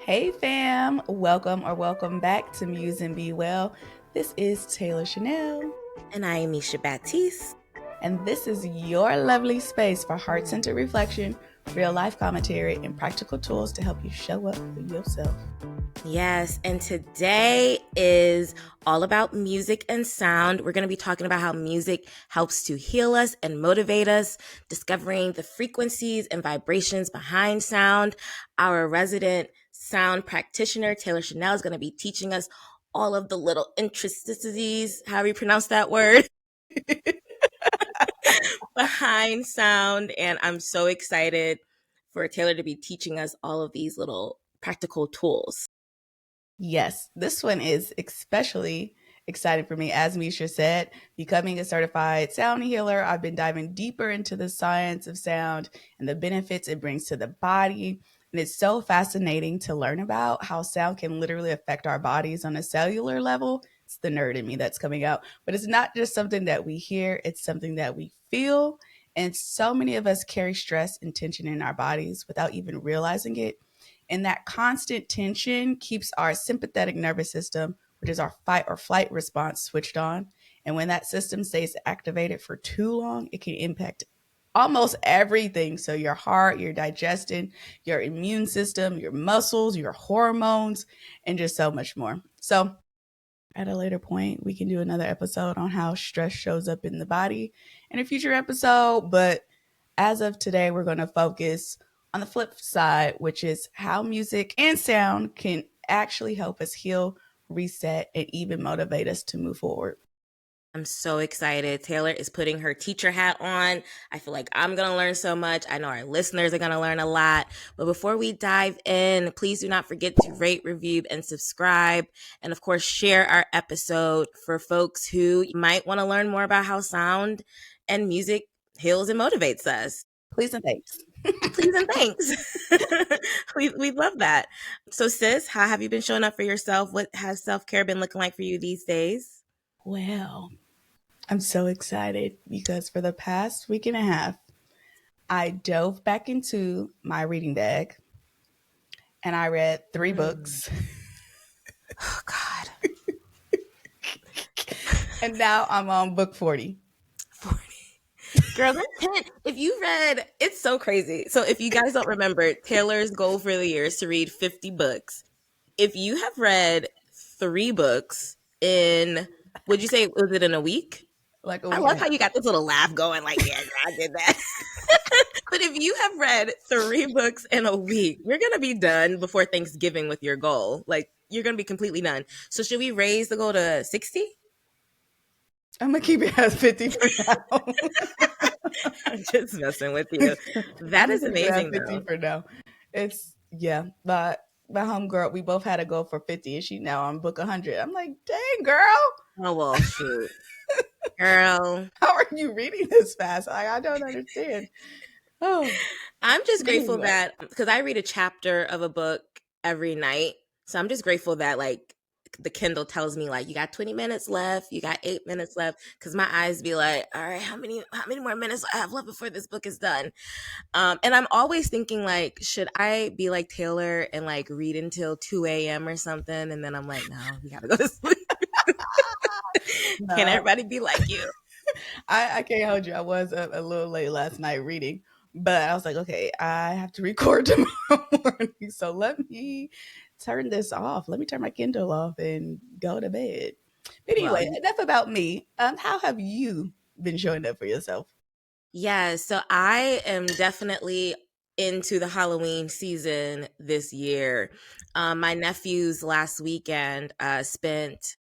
Hey fam, welcome back to Muse Be Well. This is Taylor Chanel, And I am Misha Battiste. and this is your lovely space for heart-centered reflection, real life commentary, and practical tools to help you show up for yourself. Yes, and today is all about music and sound. We're going to be talking about how music helps to heal us and motivate us, discovering the frequencies and vibrations behind sound. Our resident sound practitioner, Taylor Chanel, is going to be teaching us all of the little intricacies, how you pronounce that word, behind sound. And I'm so excited for Taylor to be teaching us all of these little practical tools. Yes, this one is especially exciting for me. As Misha said, becoming a certified sound healer, I've been diving deeper into the science of sound and the benefits it brings to the body. And it's so fascinating to learn about how sound can literally affect our bodies on a cellular level. It's the nerd in me that's coming out. But it's not just something that we hear, it's something that we feel. And so many of us carry stress and tension in our bodies without even realizing it. And that constant tension keeps our sympathetic nervous system, which is our fight or flight response, switched on. And when that system stays activated for too long, it can impact almost everything. So, your heart, your digestion, your immune system, your muscles, your hormones, and just so much more. So, at a later point, we can do another episode on how stress shows up in the body in a future episode. But as of today, we're going to focus on the flip side, which is how music and sound can actually help us heal, reset, and even motivate us to move forward. I'm so excited. Taylor is putting her teacher hat on. I feel like I'm going to learn so much. I know our listeners are going to learn a lot. But before we dive in, please do not forget to rate, review, and subscribe. And of course, share our episode for folks who might want to learn more about how sound and music heals and motivates us. Please and thanks. Please and thanks. we love that. So, sis, how have you been showing up for yourself? What has self care been looking like for you these days? Well, I'm so excited because for the past week and a half, I dove back into my reading bag and I read three books. Oh, God. And now I'm on book 40. 40. Girl, that's 10. If you read, it's so crazy. So if you guys don't remember, Taylor's goal for the year is to read 50 books. If you have read 3 books in, would you say, was it in a week? Like a I week love and a how you got this little laugh going, like, yeah, girl, I did that. But if you have read 3 books in a week, you're going to be done before Thanksgiving with your goal. Like, you're going to be completely done. So should we raise the goal to 60? I'm going to keep it at 50 for now. I'm just messing with you. I'm That gonna is keep it at amazing, 50 though. for now. It's yeah, but my homegirl, we both had to go for 50 and she now on book 100. I'm like, dang girl, Oh, well, shoot. Girl, how are you reading this fast? I don't understand. Oh, I'm just grateful anyway. that because I read a chapter of a book every night. So I'm just grateful that like the Kindle tells me like you got 20 minutes left, you got 8 minutes left. Cause my eyes be like, all right, how many more minutes I have left before this book is done? And I'm always thinking like, should I be like Taylor and like read until 2 a.m. or something? And then I'm like, no, you gotta go to sleep. Can No, everybody be like you? I can't hold you. I was up a little late last night reading, but I was like, okay, I have to record tomorrow morning. So let me turn this off. Let me turn my Kindle off and go to bed. But Well, anyway, enough about me. How have you been showing up for yourself? yeah, so I am definitely into the Halloween season this year. My nephews last weekend spent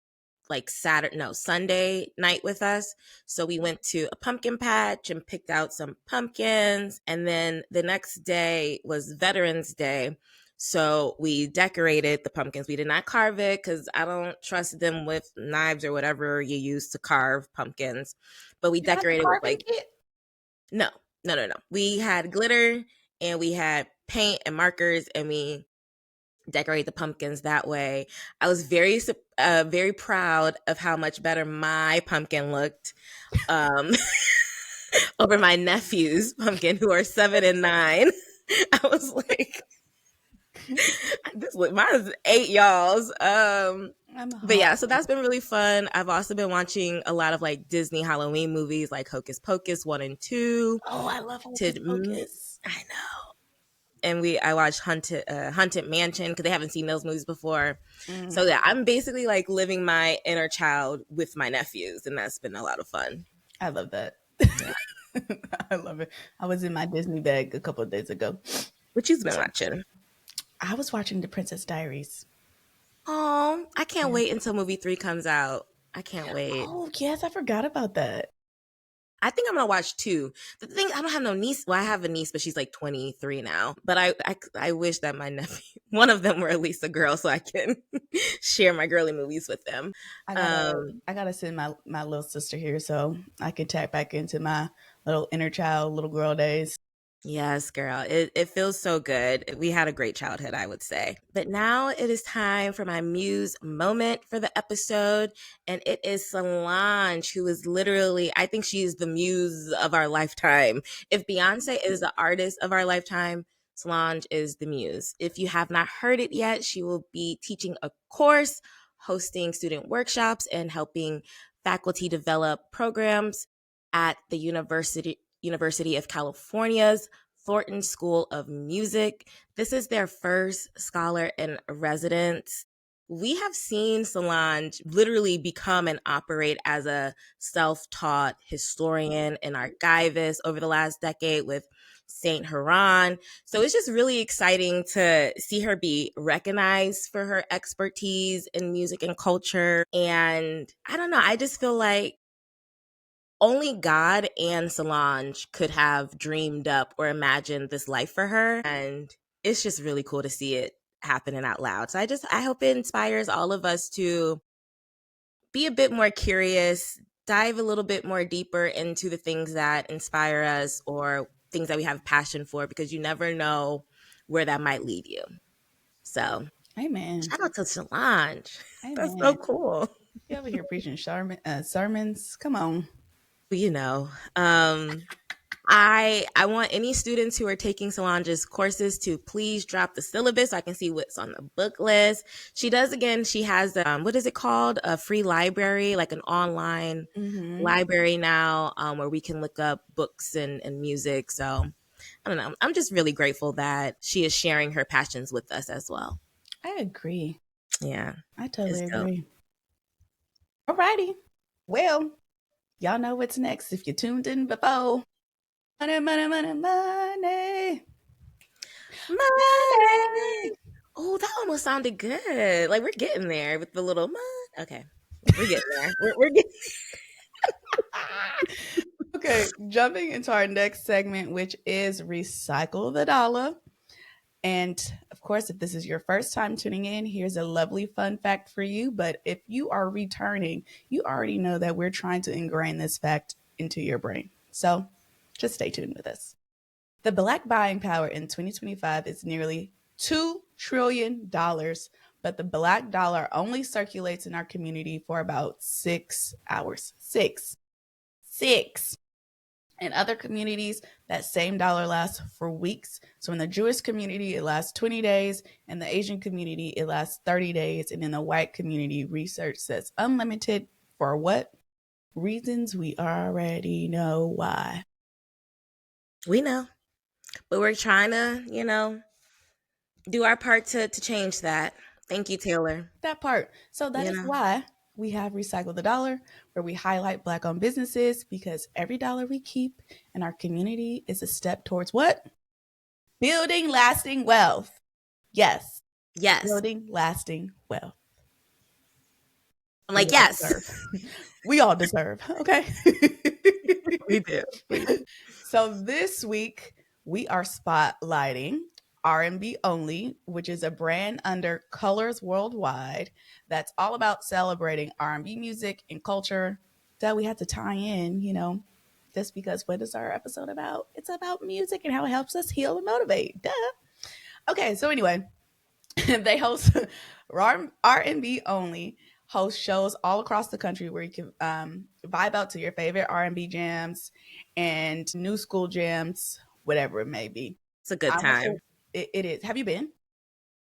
like Sunday night with us. So we went to a pumpkin patch and picked out some pumpkins. And then the next day was Veterans Day. So we decorated the pumpkins. We did not carve it because I don't trust them with knives or whatever you use to carve pumpkins. But we You have the decorated with carving like kit? no, no. We had glitter and we had paint and markers and we decorate the pumpkins that way. I was very proud of how much better my pumpkin looked um, over my nephew's pumpkin, who are 7 and 9. I was like, Mine is 8, y'all's. I'm But hard. yeah, so that's been really fun. I've also been watching a lot of like Disney Halloween movies, like Hocus Pocus 1 and 2. Oh, I love To Hocus Pocus. I know, and I watched Haunted Mansion because they haven't seen those movies before. So Mm, yeah, I'm basically like living my inner child with my nephews, and that's been a lot of fun. I love that. Yeah, I love it. I was in my Disney bag a couple of days ago. what you've been watching? I was watching The Princess Diaries. Oh, I can't Yeah. wait until movie 3 comes out. I can't wait. Oh, yes, I forgot about that. I think I'm gonna watch 2. The thing, I don't have no niece. Well, I have a niece, but she's like 23 now. But I wish that my nephew, one of them, were at least a girl, so I can share my girly movies with them. I gotta Um, I gotta send my little sister here so I can tap back into my little inner child, little girl days. Yes, girl. It feels so good. We had a great childhood, I would say. But now it is time for my Muse moment for the episode. And it is Solange, who is literally, I think she is the muse of our lifetime. If Beyonce is the artist of our lifetime, Solange is the muse. If you have not heard it yet, she will be teaching a course, hosting student workshops, and helping faculty develop programs at the University of California's Thornton School of Music. This is their first scholar in residence. We have seen Solange literally become and operate as a self taught historian and archivist over the last decade with Saint Huron. So it's just really exciting to see her be recognized for her expertise in music and culture. And I don't know, I just feel like only God and Solange could have dreamed up or imagined this life for her. And it's just really cool to see it happening out loud. So I hope it inspires all of us to be a bit more curious, dive a little bit more deeper into the things that inspire us or things that we have passion for, because you never know where that might lead you. So Amen. shout out to Solange. That's so Amen. cool. You over here preaching sermons? Come on. You know, I want any students who are taking Solange's courses to please drop the syllabus so I can see what's on the book list. She does, again, she has what is it called? A free library, like an online Hmm. library now, where we can look up books and music. So I don't know. I'm just really grateful that she is sharing her passions with us as well. I agree. Yeah, I it's totally dope. agree. Alrighty. Well, y'all know what's next if you tuned in before. Money, money, money, money. Money. Money. Oh, that almost sounded good. Like we're getting there with the little money. Okay, we're getting there. We're getting. Okay, jumping into our next segment, which is Recycle the Dollar. And of course, if this is your first time tuning in, here's a lovely fun fact for you. But if you are returning, you already know that we're trying to ingrain this fact into your brain. So just stay tuned with us. The black buying power in 2025 is nearly $2 trillion, but the black dollar only circulates in our community for about 6 hours. Six. In other communities, that same dollar lasts for weeks. So in the Jewish community, it lasts 20 days. In the Asian community, it lasts 30 days. And in the white community, research says unlimited for what? Reasons we already know why. We know, but we're trying to, do our part to change that. Thank you, Taylor. That part. So that You is know, why we have Recycle the Dollar, where we highlight Black owned businesses because every dollar we keep in our community is a step towards what? Building lasting wealth. Yes, yes. building lasting wealth. I'm We like, all yes, deserve. We all deserve. Okay. we do. We do. So this week we are spotlighting R&B Only, which is a brand under Colors Worldwide that's all about celebrating R&B music and culture that we had to tie in, just because what is our episode about? It's about music and how it helps us heal and motivate. Duh. Okay, so anyway, they host R&B Only host shows all across the country where you can vibe out to your favorite R&B jams and new school jams, whatever it may be. It's a good I will say time. it is. Have you been?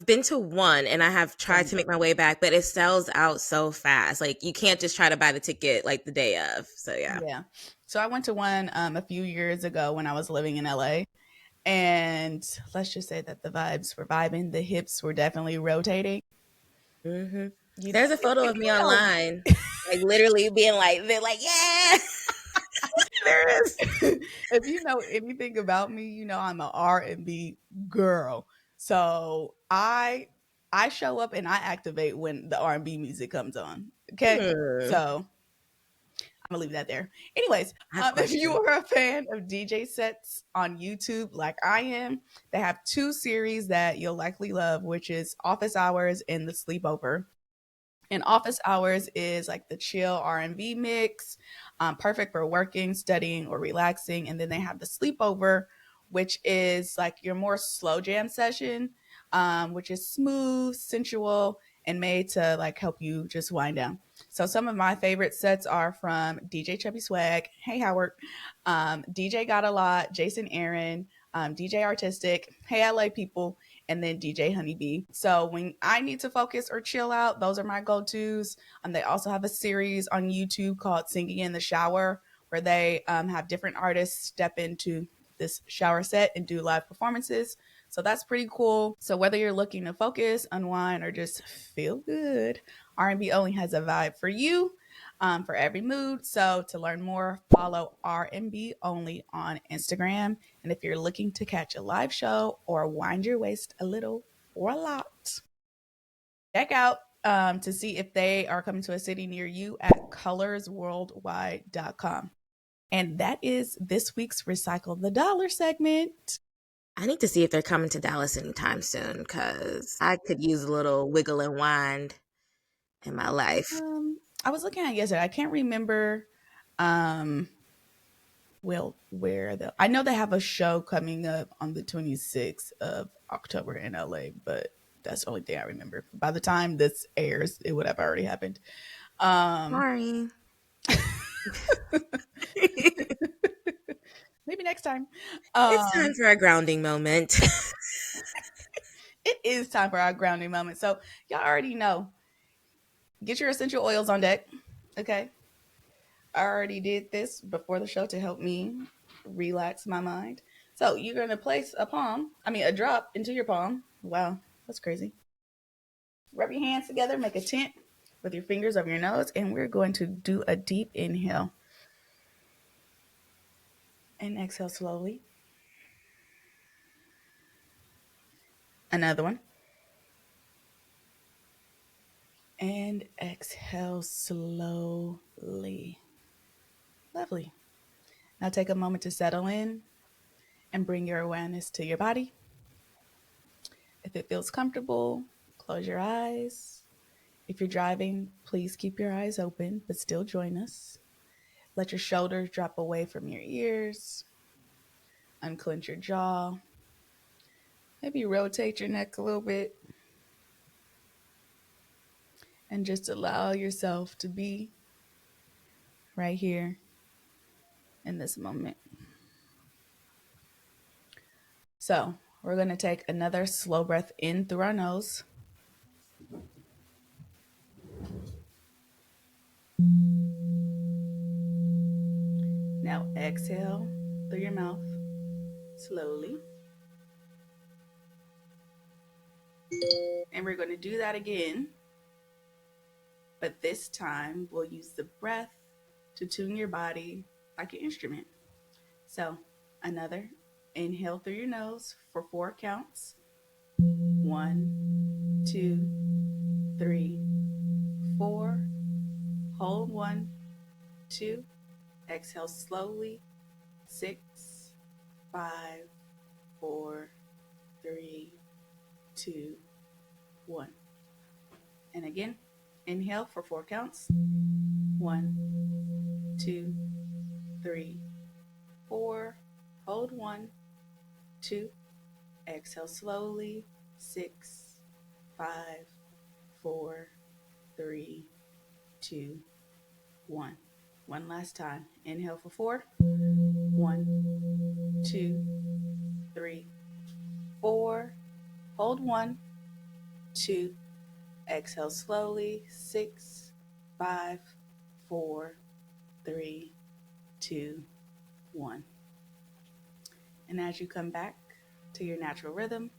been to one and I have tried to Same. make my way back, but it sells out so fast. Like you can't just try to buy the ticket like the day of. So yeah. Yeah. So I went to one a few years ago when I was living in LA. And let's just say that the vibes were vibing, the hips were definitely rotating. Hmm. You know, There's a photo if of me you know, online, like literally being like, they're like, yeah, there is. if you know anything about me, you know I'm an R&B girl. So I show up and I activate when the R&B music comes on. Okay, Hmm. so I'm gonna leave that there. Anyways, I have if you questions. are a fan of DJ sets on YouTube like I am, they have two series that you'll likely love, which is Office Hours and The Sleepover. And office hours is like the chill R&B mix, perfect for working, studying, or relaxing. And then they have the sleepover, which is like your more slow jam session, which is smooth, sensual, and made to like help you just wind down. So some of my favorite sets are from DJ Chubby Swag, Hey Howard, DJ Got a Lot, Jason Aaron, DJ Artistic, Hey LA People, and then DJ Honeybee. So when I need to focus or chill out, those are my go tos. They also have a series on YouTube called Singing in the Shower, where they have different artists step into this shower set and do live performances. So that's pretty cool. So whether you're looking to focus, unwind, or just feel good, R&B only has a vibe for you. For every mood. So to learn more, follow R&B only on Instagram. And if you're looking to catch a live show or wind your waist a little or a lot, check out to see if they are coming to a city near you at colorsworldwide.com. And that is this week's Recycle the Dollar segment. I need to see if they're coming to Dallas anytime soon because I could use a little wiggle and wind in my life. I was looking at it yesterday. I can't remember um, well where the I know they have a show coming up on the 26th of October in LA, but that's the only thing I remember. By the time this airs, it would have already happened. Um Sorry. Maybe next time. It's time Um for a grounding moment. it is time for our grounding moment. So y'all already know. Get your essential oils on deck. Okay. I already did this before the show to help me relax my mind. So you're gonna place a drop into your palm. Wow, that's crazy. Rub your hands together, make a tent with your fingers over your nose, and we're going to do a deep inhale and exhale slowly. Another one. And exhale slowly. Lovely. Now take a moment to settle in and bring your awareness to your body. If it feels comfortable, close your eyes. If you're driving, please keep your eyes open, but still join us. Let your shoulders drop away from your ears. Unclench your jaw. Maybe rotate your neck a little bit and just allow yourself to be right here in this moment. So, we're going to take another slow breath in through our nose. Now, exhale through your mouth slowly. And we're going to do that again, but this time we'll use the breath to tune your body like an instrument. So, another inhale through your nose for 4 counts. 1, 2, 3, 4. Hold 1, 2. Exhale slowly. 6, 5, 4, 3, 2, 1. And again, inhale for 4 counts. 1, 2, 3, 4. Hold 1, 2. Exhale slowly. 6, 5, 4, 3, 2, 1. One last time. Inhale for 4. 1, 2, 3, 4. Hold 1, two. Exhale slowly. 6, 5, 4, 3, 2, 1. And as you come back to your natural rhythm,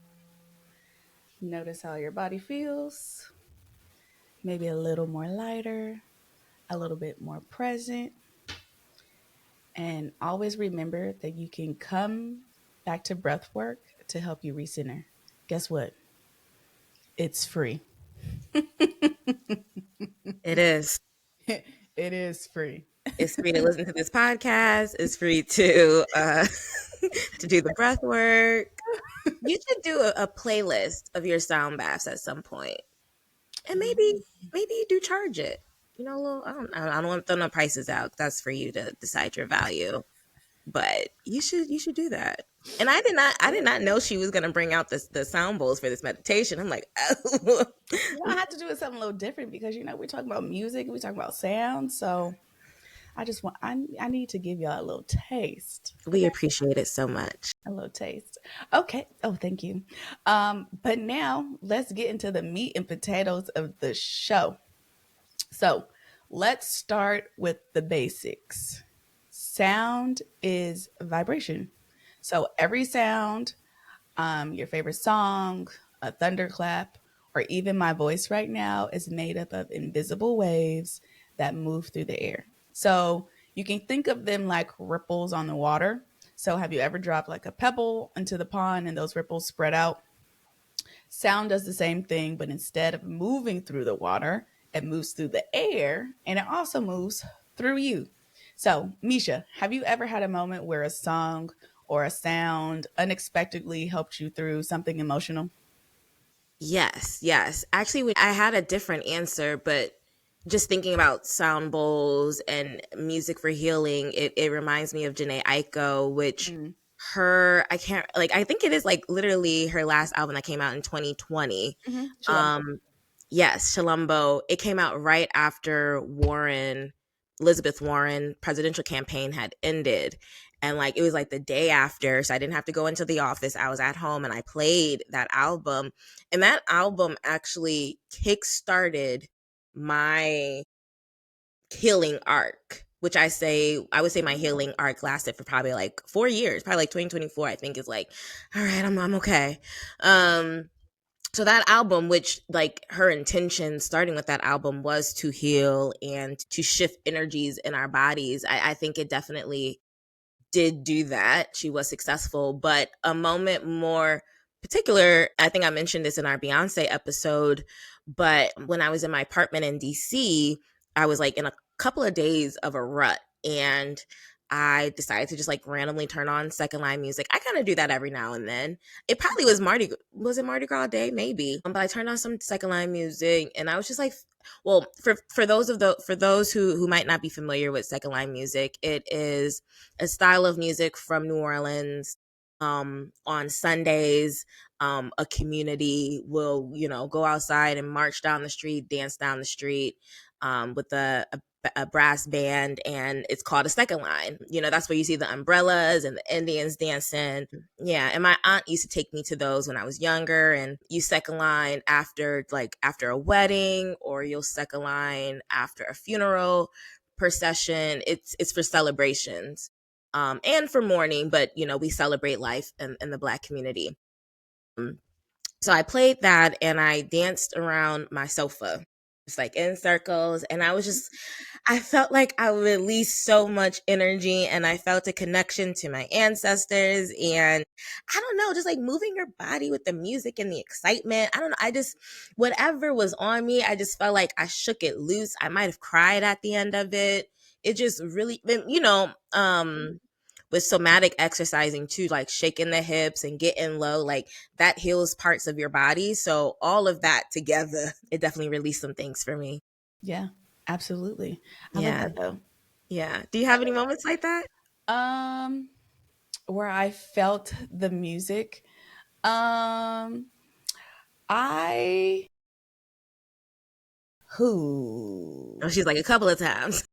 notice how your body feels. Maybe a little more lighter, a little bit more present. And always remember that you can come back to breath work to help you recenter. Guess what? It's free. It is. It is free. It's free to listen to this podcast. It's free to to do the breath work. You should do a playlist of your sound baths at some point, and maybe you do charge it. You know, a little. I don't want to throw no prices out. That's for you to decide your value. But you should do that. And I did not know she was gonna bring out the sound bowls for this meditation. I'm like, oh. You don't have to do it something a little different because we're talking about music, we talk about sound. So I need to give y'all a little taste. We Okay. appreciate it so much. A little taste. Okay. Oh, thank you. But now let's get into the meat and potatoes of the show. So let's start with the basics. Sound is vibration. So every sound, your favorite song, a thunderclap, or even my voice right now is made up of invisible waves that move through the air. So you can think of them like ripples on the water. So have you ever dropped like a pebble into the pond and those ripples spread out? Sound does the same thing, but instead of moving through the water, it moves through the air and it also moves through you. So, Misha, have you ever had a moment where a song or a sound unexpectedly helped you through something emotional? Yes, yes. Actually, I had a different answer, but just thinking about sound bowls and music for healing, it reminds me of Janae Aiko, which Mm, I can't, like, I think it is like literally her last album that came out in 2020. Shalom. Um, yes, Shalumbo. It came out right after Elizabeth Warren presidential campaign had ended. And like it was like the day after, so I didn't have to go into the office. I was at home and I played that album. And that album actually kick-started my healing arc, which I would say my healing arc lasted for probably like 4 years, probably like 2024, I think is like, all right, I'm okay. Um, so that album, which like her intention starting with that album was to heal and to shift energies in our bodies, I think it definitely did do that. She was successful, but a moment more particular, I think I mentioned this in our Beyonce episode, but when I was in my apartment in DC, I was like in a couple of days of a rut and I decided to just like randomly turn on second line music. I kind of do that every now and then. It probably was it Mardi Gras day? Maybe. But I turned on some second line music and I was just like, well, for those who might not be familiar with second line music, it is a style of music from New Orleans. On Sundays, a community will, go outside and march down the street, dance down the street, with a brass band, and it's called a second line. That's where you see the umbrellas and the Indians dancing. Yeah, and my aunt used to take me to those when I was younger, and you second line after a wedding, or you'll second line after a funeral procession. It's for celebrations, and for mourning, but we celebrate life in the Black community. Um, so I played that and I danced around my sofa, just like in circles. And I felt like I released so much energy and I felt a connection to my ancestors. And I don't know, just like moving your body with the music and the excitement. I don't know. Whatever was on me, I just felt like I shook it loose. I might have cried at the end of it. It just really, with somatic exercising too, like shaking the hips and getting low, like that heals parts of your body. So all of that together, it definitely released some things for me. Yeah, absolutely. I love Yeah. that though. Yeah. Do you have any moments like that? Um, where I felt the music. Um, I Oh, who she's like a couple of times.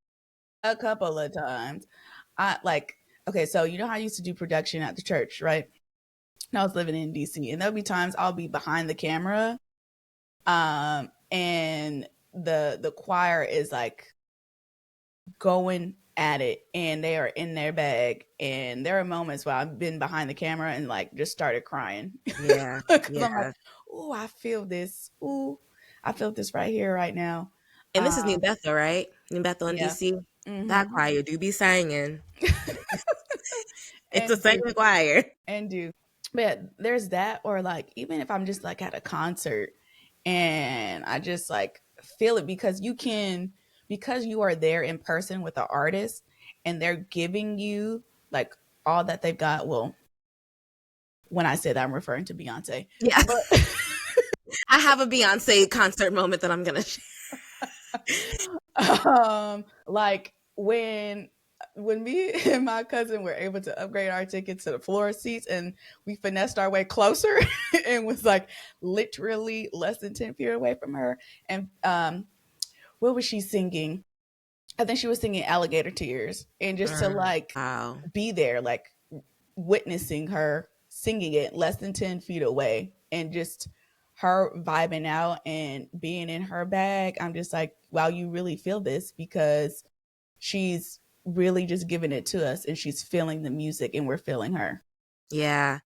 a couple of times. I like okay, so you know how I used to do production at the church, right? And I was living in DC, and there'll be times I'll be behind the camera And the choir is like going at it, and they are in their bag, and there are moments where I've been behind the camera and like just started crying Yeah. because I'm like, Yeah. oh, I feel this. Ooh, I feel this right here, right now. And this is New Um, Bethel, right? New Bethel in yeah. DC. That Mm-hmm. choir do be singing. It's a And do singing choir. and do. But yeah, there's that, or like even if I'm just like at a concert and I just like feel it, because you can, because you are there in person with the artist and they're giving you like all that they've got. Well, when I say that, I'm referring to Beyonce. Yeah. But I have a Beyonce concert moment that I'm gonna share. like when me and my cousin were able to upgrade our tickets to the floor seats, and we finessed our way closer and was like literally less than 10 feet away from her. And what was she singing? I think she was singing Alligator Tears. And just to like Wow. be there, like witnessing her singing it less than 10 feet away, and just her vibing out and being in her bag, I'm just like, wow, you really feel this, because she's really just giving it to us, and she's feeling the music and we're feeling her. Yeah.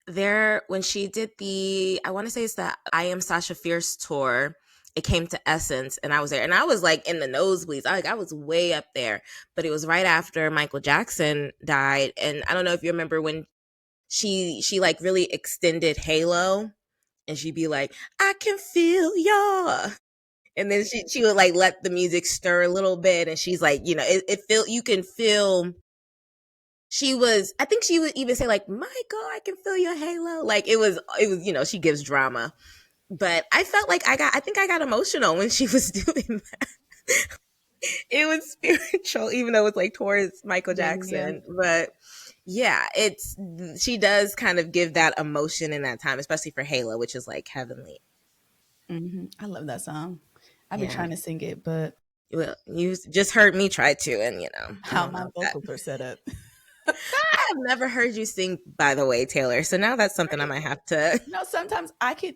There, when she did the, I want to say it's the I Am Sasha Fierce tour, it came to Essence and I was there and I was like in the nosebleeds. I was way up there, but it was right after Michael Jackson died. And I don't know if you remember when she like really extended Halo and she'd be like, I can feel ya. And then she would like let the music stir a little bit and she's like, you know, it feel you can feel she was, I think she would even say like, Michael, I can feel your halo. Like it was, you know, she gives drama. But I felt like I think I got emotional when she was doing that. It was spiritual, even though it's like towards Michael Yeah, yeah. Jackson. But yeah, it's she does kind of give that emotion in that time, especially for Halo, which is like heavenly. I love that song. I've been Yeah. trying to sing it, but Well, you just heard me try to, and you know, I how don't my know that. vocals are set up. I have never heard you sing, by the way, Taylor. So now that's something I Right. might have to.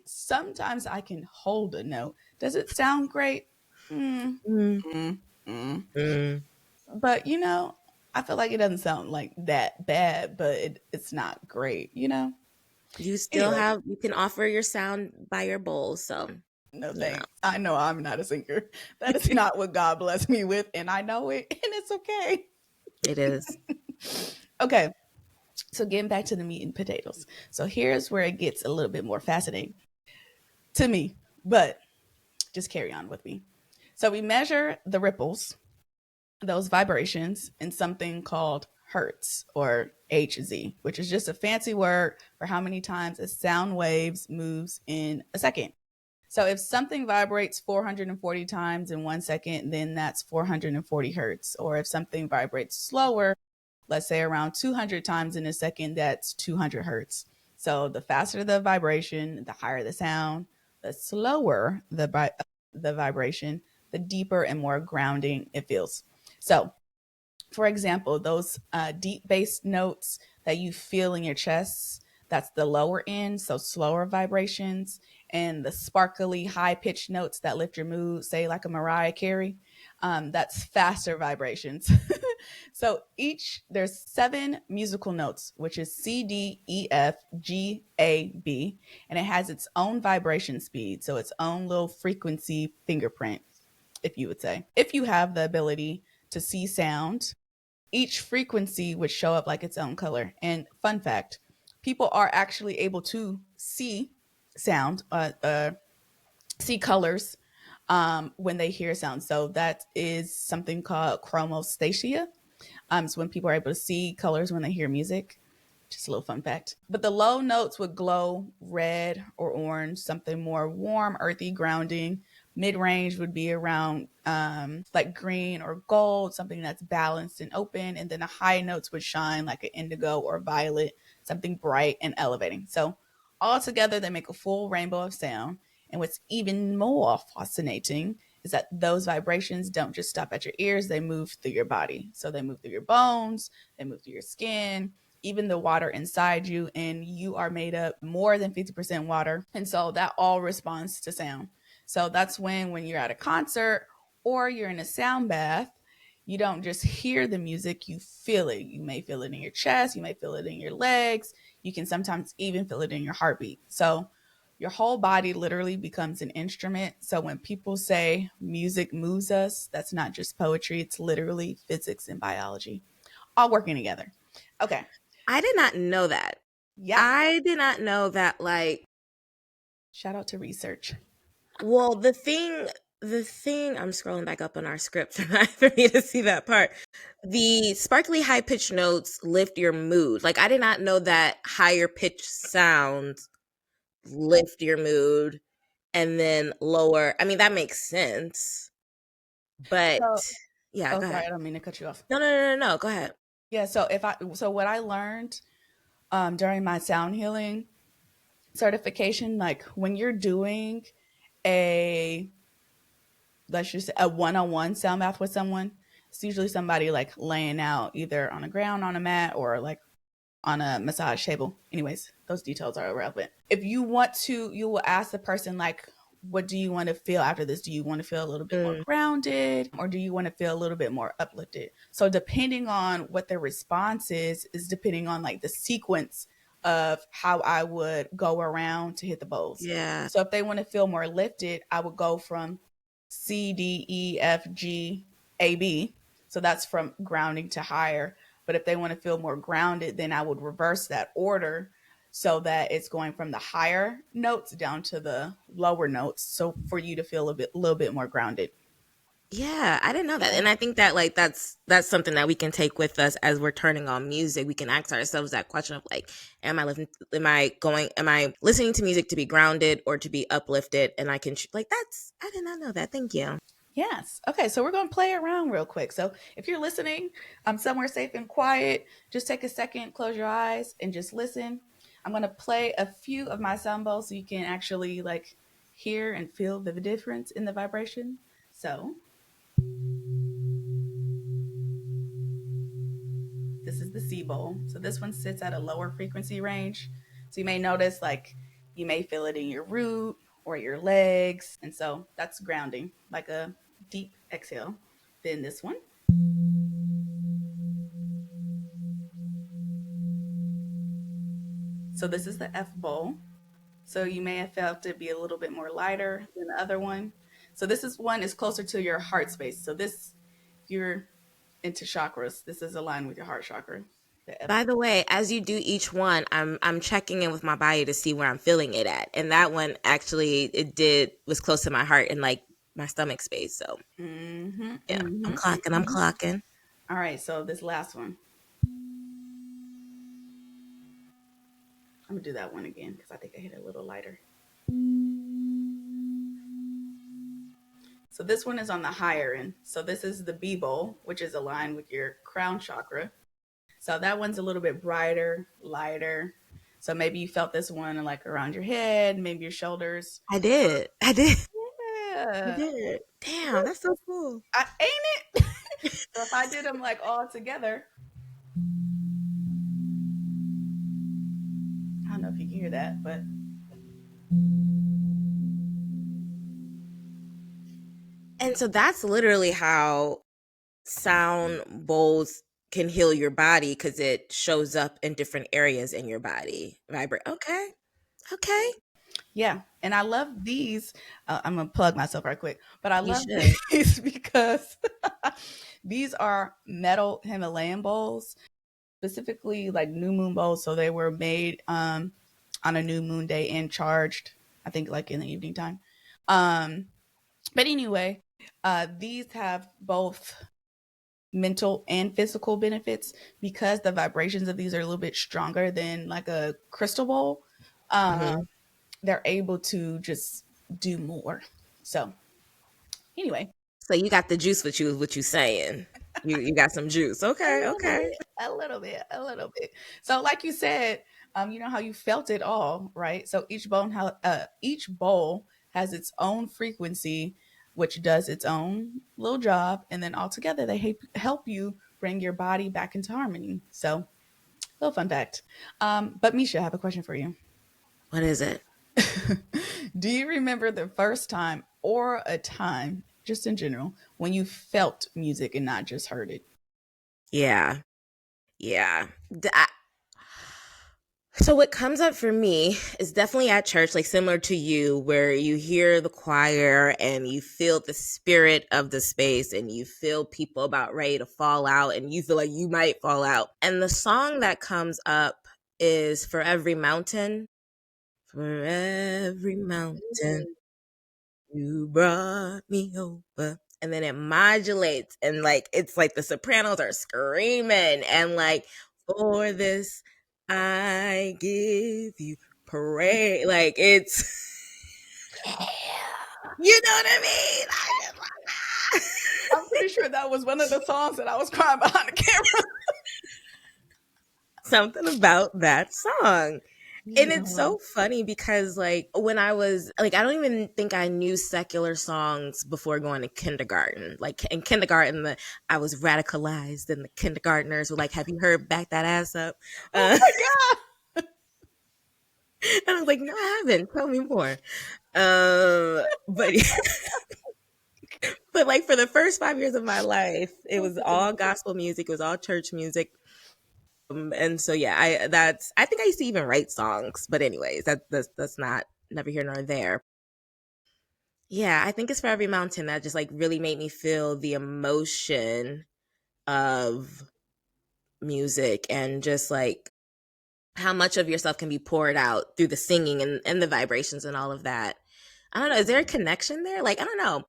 Sometimes I can hold a note. Does it sound great? Mm, Mm, mm, mm. mm. But I feel like it doesn't sound like that bad, but it's not great, You still Anyway, have, you can offer your sound by your bowl. So, no you know, thanks. I know I'm not a singer. That is not what God blessed me with, and I know it, and it's okay. it is. Okay, so getting back to the meat and potatoes. So here's where it gets a little bit more fascinating to me, but just carry on with me. So we measure the ripples, those vibrations, in something called hertz, or Hz, which is just a fancy word for how many times a sound waves moves in a second. So if something vibrates 440 times in 1 second, then that's 440 hertz. Or if something vibrates slower, let's say around 200 times in a second, that's 200 hertz. So the faster the vibration, the higher the sound. The slower the vibration, the deeper and more grounding it feels. So, for example, those deep bass notes that you feel in your chest, that's the lower end, so slower vibrations. And the sparkly high pitched notes that lift your mood, say like a Mariah Carey, that's faster vibrations. So there's 7 musical notes, which is C, D, E, F, G, A, B, and it has its own vibration speed, so its own little frequency fingerprint, if you would say. If you have the ability to see sound, each frequency would show up like its own color. And fun fact, people are actually able to see sound, see colors when they hear sound. So that is something called chromostasia. So when people are able to see colors when they hear music. Just a little fun fact. But the low notes would glow red or orange, something more warm, earthy, grounding. Mid range would be around like green or gold, something that's balanced and open. And then the high notes would shine like an indigo or violet, something bright and elevating. So all together, they make a full rainbow of sound. And what's even more fascinating is that those vibrations don't just stop at your ears, they move through your body. So they move through your bones, they move through your skin, even the water inside you, and you are made up more than 50% water. And so that all responds to sound. So that's when you're at a concert or you're in a sound bath, you don't just hear the music, you feel it. You may feel it in your chest, you may feel it in your legs, you can sometimes even feel it in your heartbeat. So your whole body literally becomes an instrument. So when people say music moves us, that's not just poetry, it's literally physics and biology all working together. Okay. I did not know that. Yeah. I did not know that, like, Shout out to research. well, the thing I'm scrolling back up on our script for me to see that part. The sparkly high pitched notes lift your mood. Like, I did not know that higher pitched sounds lift your mood, and then lower. I mean, that makes sense. But So, yeah, oh, go sorry, ahead. I don't mean to cut you off. No, no, no, no, no. Go ahead. Yeah. So what I learned during my sound healing certification, like when you're doing a, let's just say a one-on-one sound bath with someone, it's usually somebody like laying out either on the ground on a mat or like on a massage table. Anyways, those details are irrelevant. If you want to, you will ask the person, like, what do you want to feel after this? Do you want to feel a little bit more Mm, grounded or do you want to feel a little bit more uplifted? So, depending on what their response is depending on like the sequence of how I would go around to hit the bowls. yeah. So, if they want to feel more lifted, I would go from C, D, E, F, G, A, B. So, that's from grounding to higher. But if they want to feel more grounded, then I would reverse that order so that it's going from the higher notes down to the lower notes. So for you to feel a little bit more grounded. Yeah, I didn't know that. Yeah. And I think that, like, that's something that we can take with us as we're turning on music. We can ask ourselves that question of, like, am I listening to music to be grounded or to be uplifted? And I can like, that's I did not know that. Thank you. Yes. Okay. So we're going to play around real quick. So if you're listening, somewhere safe and quiet, just take a second, close your eyes, and just listen. I'm going to play a few of my sound bowls so you can actually like hear and feel the difference in the vibration. So this is the C bowl. So this one sits at a lower frequency range. So you may notice like you may feel it in your root or your legs. And so that's grounding, like a deep exhale. Then this one. So this is the F bowl. So you may have felt it be a little bit more lighter than the other one. So this is one is closer to your heart space. So this, if you're into chakras, this is aligned with your heart chakra. The F. By the way, as you do each one, I'm checking in with my body to see where I'm feeling it at. And that one actually it did was close to my heart and, like, my stomach space. So Mm-hmm, yeah, I'm mm-hmm, clocking. I'm mm-hmm. clocking. All right. So this last one, I'm gonna do that one again because I think I hit it a little lighter. So this one is on the higher end. So this is the B bowl, which is aligned with your crown chakra. So that one's a little bit brighter, lighter. So maybe you felt this one like around your head, maybe your shoulders. I did. I did. I Yeah. did. Damn, that's so cool. Ain't it? So if I did them like all together, I don't know if you can hear that, but And so that's literally how sound bowls can heal your body because it shows up in different areas in your body. Vibrate. Okay. Okay. yeah. And I love these. I'm going to plug myself right quick, but I You love should. these because these are metal Himalayan bowls, specifically like new moon bowls. So they were made on a new moon day and charged, I think, like in the evening time. Um, but anyway, these have both mental and physical benefits because the vibrations of these are a little bit stronger than like a crystal bowl. Um, Mhm. they're able to just do more. So anyway, So you got the juice with you, is what you saying. You got some juice. a Okay, little okay. bit, a little bit, a little bit. So, like you said, you know how you felt it all, right? So each bowl has its own frequency, which does its own little job, and then all together they help you bring your body back into harmony. So, little fun fact. But Misha, I have a question for you. What is it? Do you remember the first time or a time, just in general, when you felt music and not just heard it? Yeah. Yeah. So what comes up for me is definitely at church, like similar to you, where you hear the choir and you feel the spirit of the space and you feel people about ready to fall out and you feel like you might fall out. And the song that comes up is For Every Mountain. For every mountain you brought me over. And then it modulates and like it's like the sopranos are screaming and like for this I give you praise. Like it's you know what I mean? I just I'm pretty sure that was one of the songs that I was crying behind the camera. something about that song. And it's Yeah. so funny because like when I was like I don't even think I knew secular songs before going to kindergarten. Like in kindergarten I was radicalized and the kindergartners were like, "Have you heard Back That Ass Up?" Oh Uh, my God. and I was like, "No, I haven't. Tell me more." But but like for the first 5 years of my life, it was all gospel music, it was all church music. And so yeah, I think I used to even write songs, but anyways, that's not never here nor there. Yeah, I think it's For Every Mountain that just like really made me feel the emotion of music and just like how much of yourself can be poured out through the singing and the vibrations and all of that. I don't know. Is there a connection there? Like, I don't know.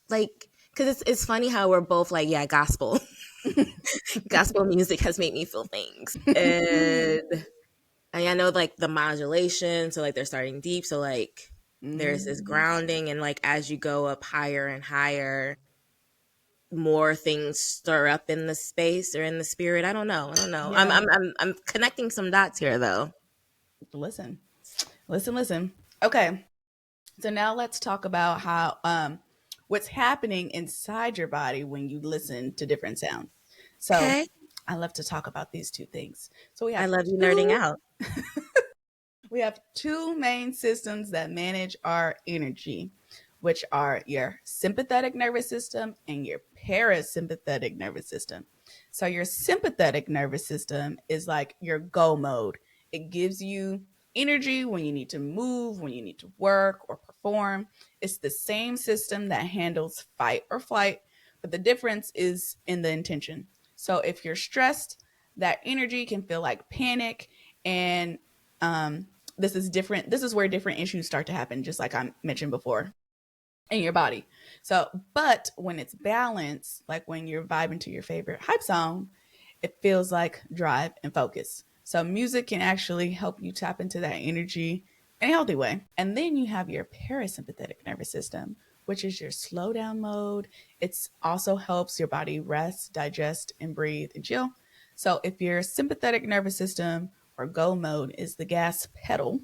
Like, because it's funny how we're both like, yeah, gospel. Gospel music has made me feel things. And I know like the modulation, so like they're starting deep. So like there's this Mhm. grounding and like as you go up higher and higher, more things stir up in the space or in the spirit. I don't know. I don't know. I'm Yeah. I'm I'm I'm connecting some dots here though. Listen, listen. Okay. So now let's talk about how what's happening inside your body when you listen to different sounds. So Okay. I love to talk about these two things. So we I have love you nerding two out. we have two main systems that manage our energy, which are your sympathetic nervous system and your parasympathetic nervous system. So, your sympathetic nervous system is like your go mode, it gives you energy when you need to move, when you need to work or perform. It's the same system that handles fight or flight, but the difference is in the intention. So, if you're stressed, that energy can feel like panic and this is different. This is where different issues start to happen, just like I mentioned before, in your body. So, but when it's balanced, like when you're vibing to your favorite hype song, it feels like drive and focus. So, music can actually help you tap into that energy in a healthy way. And then you have your parasympathetic nervous system, which is your slow down mode. It also helps your body rest, digest, and breathe and chill. So, if your sympathetic nervous system or go mode is the gas pedal,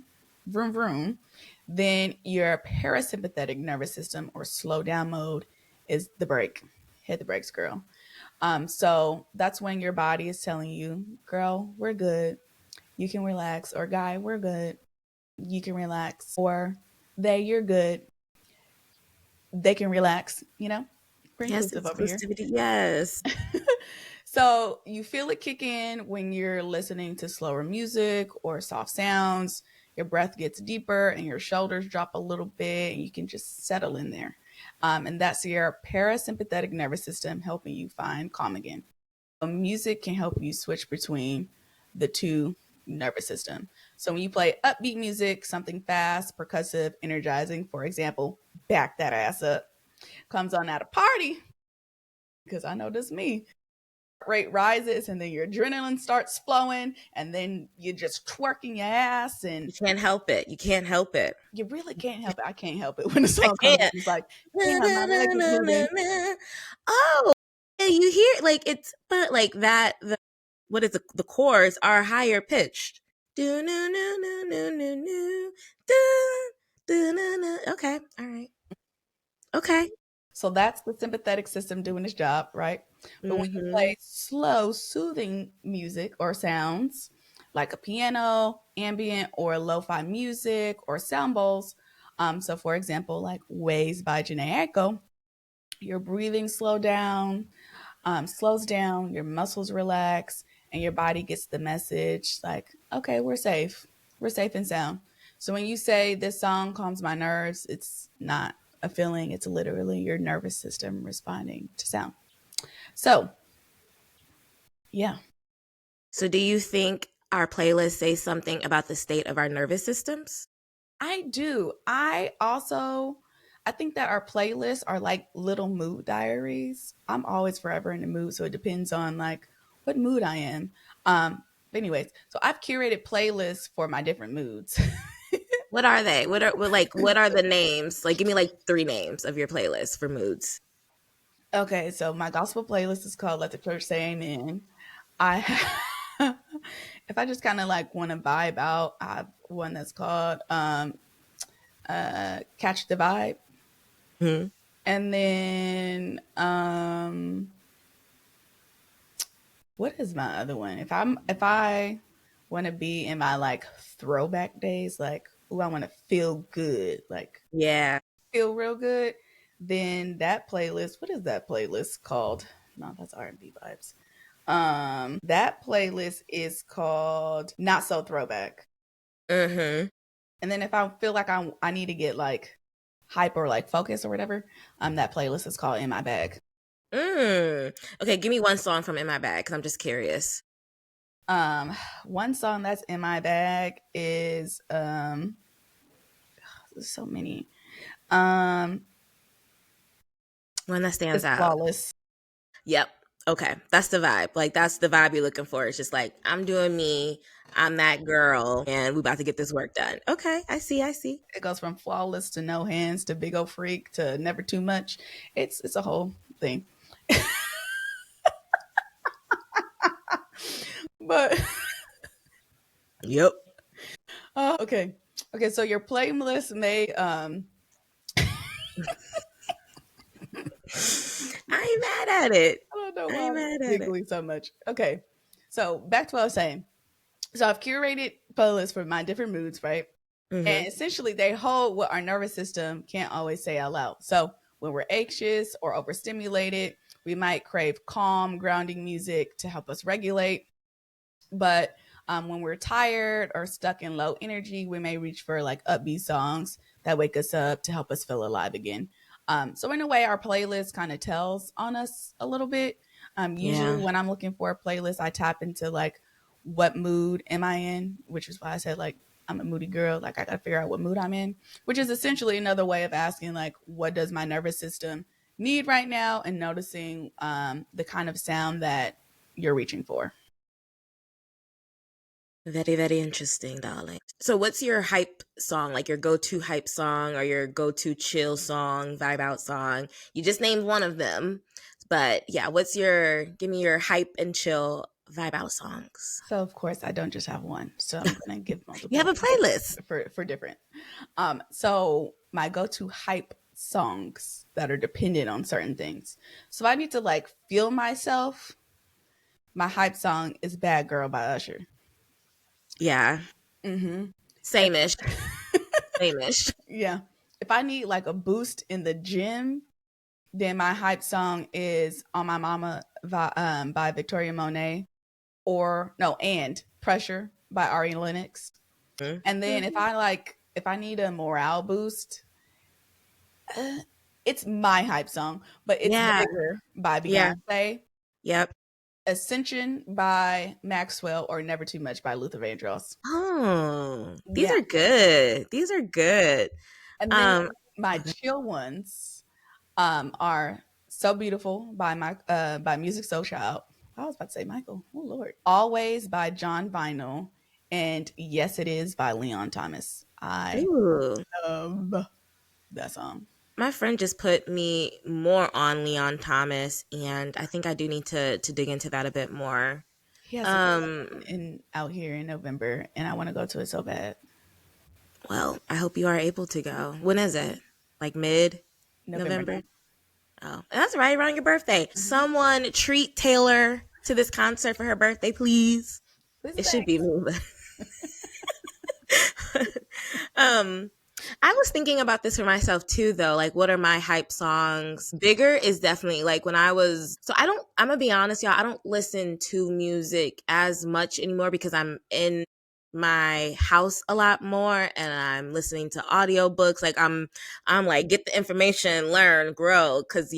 vroom vroom, then your parasympathetic nervous system or slow down mode is the brake. Hit the brakes, girl. So that's when your body is telling you, girl, we're good. You can relax. Or guy, we're good. You can relax. Or they, you're good. They can relax, you know? We're Yes, inclusive over here. exclusivity. Yes. So you feel it kick in when you're listening to slower music or soft sounds. Your breath gets deeper and your shoulders drop a little bit, and you can just settle in there. And that's your parasympathetic nervous system helping you find calm again. Music can help you switch between the two nervous system. So when you play upbeat music, something fast, percussive, energizing, for example, back that ass up, comes on at a party, because I know this me, rate rises and then your adrenaline starts flowing and then you're just twerking your ass and You can't help it. You can't help it. you really can't help it. I can't help it when the I song comes on. can't. It's like, Na, damn, na, my na, leg is na, na, moving. na. Oh, yeah, you hear like it's but like that what is the chords are higher pitched. Do no no no no no no do do no no. Okay, all right. Okay. So that's the sympathetic system doing its job, right? But when you Mm-hmm. play slow, soothing music or sounds like a piano, ambient, or lo fi music or sound bowls, So for example, like Waves by Janae Echo, your breathing slows down, your muscles relax, and your body gets the message like, okay, we're safe and sound. So when you say this song calms my nerves, it's not a feeling, it's literally your nervous system responding to sound. So yeah. So, do you think our playlist says something about the state of our nervous systems? I do. I think that our playlists are like little mood diaries. I'm always forever in the mood, so it depends on like what mood I am. But anyways, so I've curated playlists for my different moods. What are they? What are the names? Like, give me like three names of your playlist for moods. Okay, so my gospel playlist is called Let the Church Say Amen. I if I just kind of like want to vibe out, I have one that's called Catch the Vibe. Hmm. And then what is my other one? If I want to be in my like throwback days, like ooh, I want to feel good, like Yeah. feel real good, then that playlist, what is that playlist called? No, that's R&B vibes. That playlist is called Not So Throwback. Mm-hmm. And then if I feel like I need to get like hype or like focus or whatever, that playlist is called In My Bag. Okay, give me one song from In My Bag because I'm just curious. Um, One song that's in my bag is there's so many. Um, One that stands it's out. Flawless. Yep. Okay. That's the vibe. Like that's the vibe you're looking for. It's just like I'm doing me, I'm that girl, and we about to get this work done. Okay. I see. I see. It goes from Flawless to No Hands to Big O Freak to Never Too Much. It's a whole thing. But Yep. okay. Okay, so your playlist may I ain't mad at it. I don't know I why ain't I'm mad at it. giggling so much. Okay. So back to what I was saying. So I've curated playlists for my different moods, right? Mm-hmm. And essentially, they hold what our nervous system can't always say out loud. So when we're anxious or overstimulated, we might crave calm, grounding music to help us regulate. But when we're tired or stuck in low energy, we may reach for like upbeat songs that wake us up to help us feel alive again. So in a way, our playlist kind of tells on us a little bit. Usually, Yeah. when I'm looking for a playlist, I tap into like what mood am I in, which is why I said like I'm a moody girl. Like I got to figure out what mood I'm in, which is essentially another way of asking like what does my nervous system need right now, and noticing the kind of sound that you're reaching for. Very, very interesting, darling. So, what's your hype song? Like your go-to hype song or your go-to chill song, vibe out song? You just named one of them, but yeah, give me your hype and chill vibe out songs. So of course I don't just have one. So I'm gonna give You have multiple a playlist. for different. So my go-to hype songs that are dependent on certain things. So if I need to like feel myself, my hype song is Bad Girl by Usher. Yeah, Mm-hmm. If, same-ish, same-ish. yeah. If I need like a boost in the gym, then my hype song is On My Mama by Victoria Monet, or no, and Pressure by Ari Lennox. And then Mhm. if I need a morale boost, uh, it's my hype song, but it's Yeah, Bigger by yeah, Beyonce, yep. Ascension by Maxwell, or Never Too Much by Luther Vandross. Oh, these Yeah. are good. These are good. And then Um, my chill ones are So Beautiful by Music Soul Child. I was about to say Michael. Oh Lord. Always by John Vinyl, and Yes It Is by Leon Thomas. I ooh. love that song. My friend just put me more on Leon Thomas, and I think I do need to dig into that a bit more. He has a Um, in out here in November, and I want to go to it so bad. well, I hope you are able to go. When is it? Like mid November November? 9th. Oh, that's right around your birthday. Mm-hmm. Someone treat Taylor to this concert for her birthday, please. Please It should be thanks. me. But I was thinking about this for myself too, though. Like, what are my hype songs? Bigger is definitely like when I was. So I'm gonna be honest, y'all. I don't listen to music as much anymore because I'm in my house a lot more and I'm listening to audiobooks. Like, I'm like, get the information, learn, grow, because,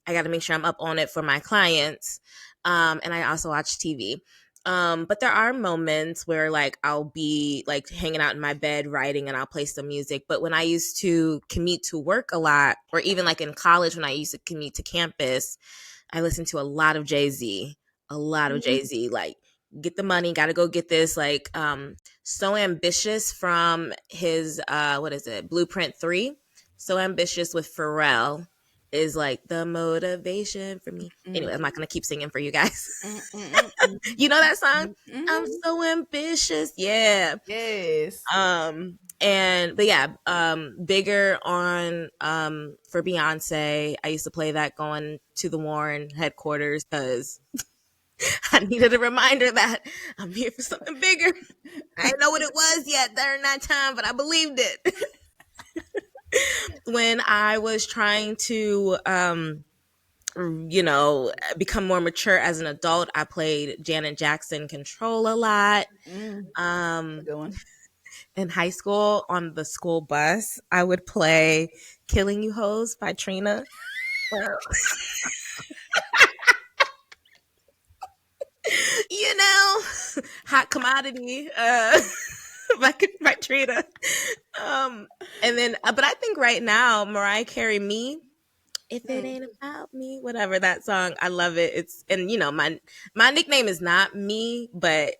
I got to make sure I'm up on it for my clients. And I also watch TV. But there are moments where like I'll be like hanging out in my bed writing and I'll play some music. But when I used to commute to work a lot, or even like in college when I used to commute to campus, I listened to a lot of Jay-Z, a lot of Jay-Z, like get the money, gotta go get this, like So Ambitious from his what is it, Blueprint 3. So Ambitious with Pharrell is like the motivation for me. Anyway, I'm not gonna keep singing for you guys. Mm, mm, mm, mm, You know that song? I'm mhm. so ambitious. Yeah. Yes. And but yeah, bigger on for Beyonce. I used to play that going to the Warren headquarters because I needed a reminder that I'm here for something bigger. I didn't know what it was yet during that time, but I believed it. When I was trying to become more mature as an adult, I played Janet Jackson Control a lot. Mm, that's a Um, good one. in high school, on the school bus, I would play Killing You Hoes by Trina. Uh, you know, hot commodity by Trina. Um, and then, but I think right now, Mariah Carey, Me, if it Mm. ain't about me, whatever that song, I love it. It's and my nickname is not Me, but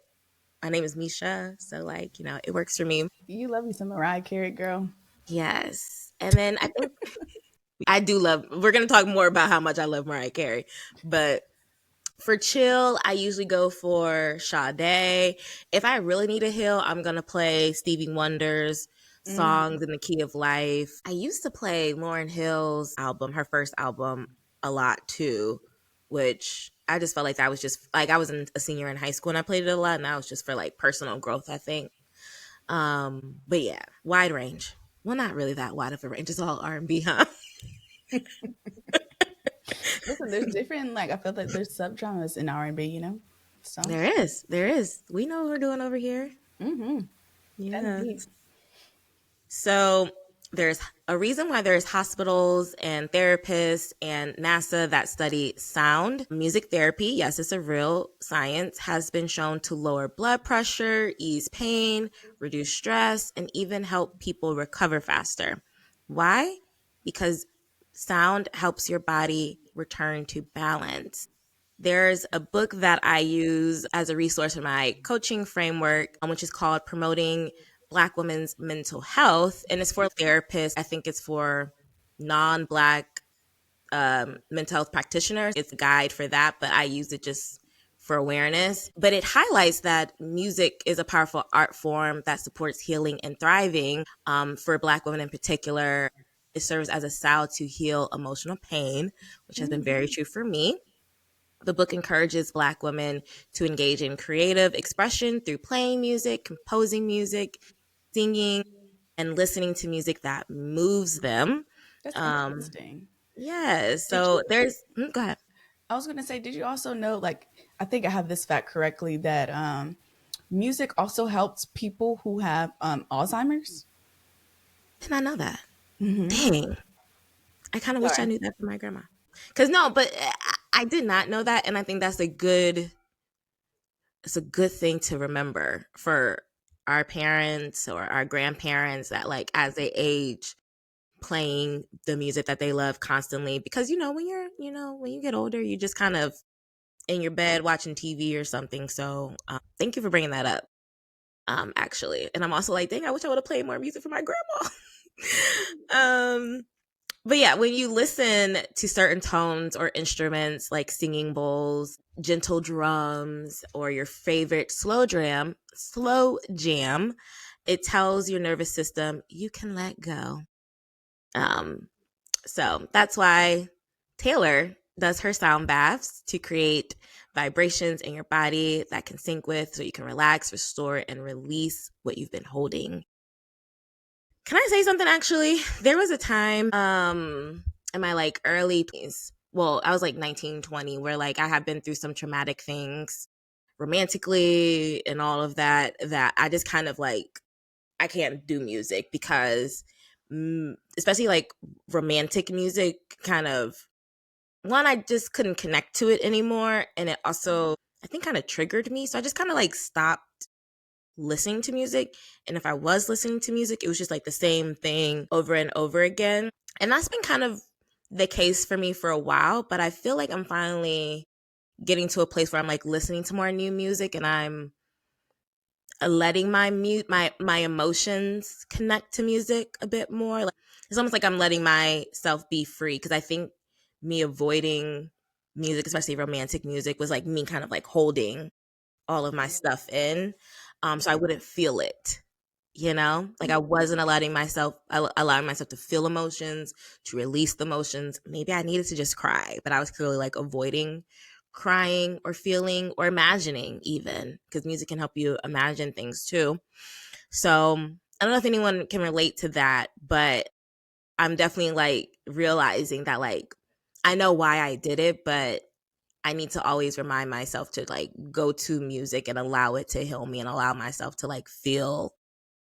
my name is Misha, so like it works for me. You love you some Mariah Carey, girl. Yes, and then I think I do love. We're gonna talk more about how much I love Mariah Carey, but for chill, I usually go for Sade. If I really need a hill, I'm gonna play Stevie Wonder's Mm. songs in the key of life. I used to play Lauryn Hill's album, her first album, a lot too, which I just felt like that was just like I was a senior in high school and I played it a lot, and that was just for like personal growth, I think. But yeah, wide range. Well, not really that wide of a range. It's all R&B, huh? Listen, there's different like I feel like there's subgenres in R&B, you know. So, There is. There is. We know what we're doing over here. mm-hmm. That's Yeah. deep. So there's a reason why there's hospitals and therapists and NASA that study sound. Music therapy, yes, it's a real science, has been shown to lower blood pressure, ease pain, reduce stress, and even help people recover faster. Why? Because sound helps your body return to balance. There's a book that I use as a resource in my coaching framework, which is called Promoting Black Women's Mental Health. And it's for therapists. I think it's for non Black mental health practitioners. It's a guide for that, but I use it just for awareness. But it highlights that music is a powerful art form that supports healing and thriving. For Black women in particular, it serves as a salve to heal emotional pain, which has been Mm. very true for me. The book encourages Black women to engage in creative expression through playing music, composing music, singing, and listening to music that moves them. That's Um, interesting. yeah, Did so you go ahead. I was going to say, did you also know like I think I have this fact correctly that music also helps people who have Alzheimer's? Did not know that. Mhm. Dang. I kind of wish I Sorry. knew that from my grandma. Cause no, but I did not know that. And I think it's a good thing to remember for our parents or our grandparents that like as they age, playing the music that they love constantly because when you get older you just kind of in your bed watching TV or something. So thank you for bringing that up, actually. And I'm also like, dang, I wish I would have played more music for my grandma. But yeah, when you listen to certain tones or instruments like singing bowls, gentle drums, or your favorite slow jam, it tells your nervous system you can let go. um So that's why Taylor does her sound baths to create vibrations in your body that can sync with so you can relax, restore, and release what you've been holding. Can I say something actually? There was a time in my like early 20s. Well, I was like 19, 20, where like I had been through some traumatic things romantically and all of that I just kind of like I can't do music because especially like romantic music kind of one I just couldn't connect to it anymore, and it also I think kind of triggered me, so I just kind of like stopped listening to music. And if I was listening to music, it was just like the same thing over and over again. And that's been kind of the case for me for a while, but I feel like I'm finally getting to a place where I'm like listening to more new music, and I'm letting my emotions connect to music a bit more. Like it's almost like I'm letting myself be free, because I think me avoiding music, especially romantic music, was like me kind of like holding all of my stuff in, so I wouldn't feel it. Like I wasn't allowing myself to feel emotions, to release the emotions. Maybe I needed to just cry, but I was clearly like avoiding crying or feeling or imagining, even because music can help you imagine things too. So I don't know if anyone can relate to that, but I'm definitely like realizing that like I know why I did it, but I need to always remind myself to like go to music and allow it to heal me and allow myself to like feel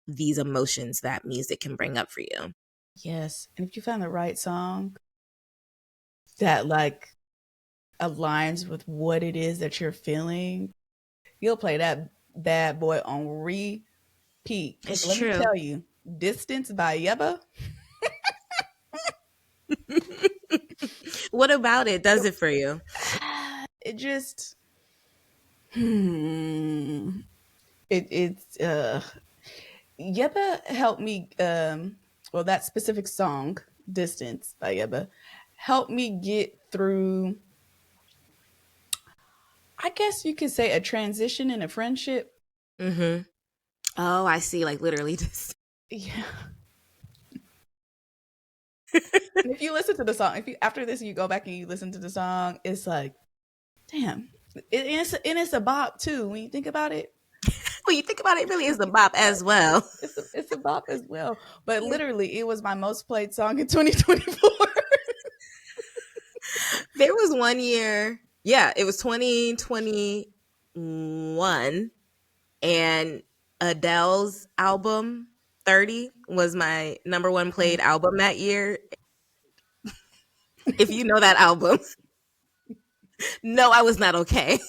these emotions that music can bring up for you. Yes. And if you find the right song that like aligns with what it is that you're feeling, you'll play that bad boy on repeat. Because It's let me true. tell you, Distance by Yeba, What about it does it for you? it just, hmm, it's, Yeba helped me, well, that specific song, Distance by Yeba, helped me get through, I guess you could say, a transition in a friendship. Mm-hmm. Oh, I see. Like literally just. Yeah. And if you listen to the song, if you after this you go back and you listen to the song, it's like, damn, it's a bop too. When you think about it, When you think about it, it really is the bop as well. it's a bop as well. But literally, it was my most played song in 2024. There was one year, yeah, it was 2021, and Adele's album 30 was my number one played album that year. If you know that album, no, I was not okay.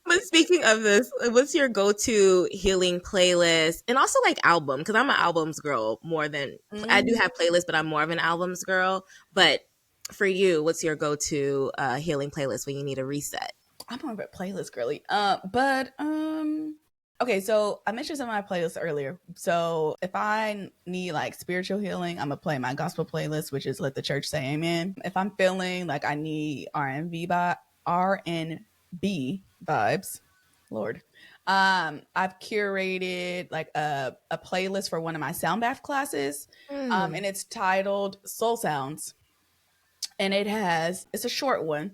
But speaking of this, what's your go-to healing playlist and also like album? Because I'm an albums girl more than I do Mm, have playlists, but I'm more of an albums girl. But for you, what's your go-to healing playlist when you need a reset? I'm more of a playlist girly. But okay. So I mentioned some of my playlists earlier. So if I need like spiritual healing, I'm gonna play my gospel playlist, which is "Let the Church Say Amen." If I'm feeling like I need R&B vibes, Lord, I've curated like a playlist for one of my sound bath classes, Mm, and it's titled Soul Sounds, and it's a short one,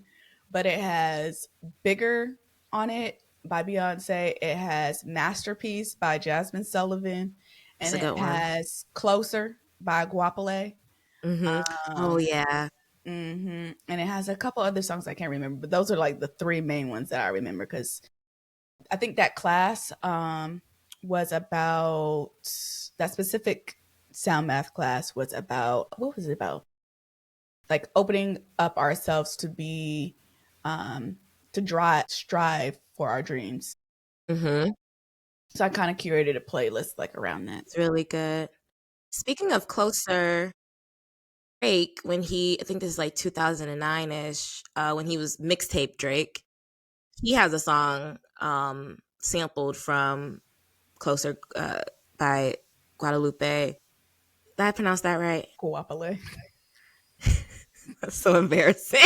but it has Bigger on it by Beyonce. It has Masterpiece by Jasmine Sullivan, that's and a it good one. has Closer by Guapale. Mm-hmm. Oh Um, yeah, and it has a couple other songs I can't remember, but those are like the three main ones that I remember because I think that class was about that specific sound math class was about what was it about? Like opening up ourselves to be to strive for our dreams. mm-hmm. So I kind of curated a playlist like around that. It's really good. Speaking of Closer, Drake, when I think this is like 2009 ish, when he was mixtape Drake, he has a song sampled from Closer by Guadalupe. Did I pronounce that right? Coapale. That's so embarrassing.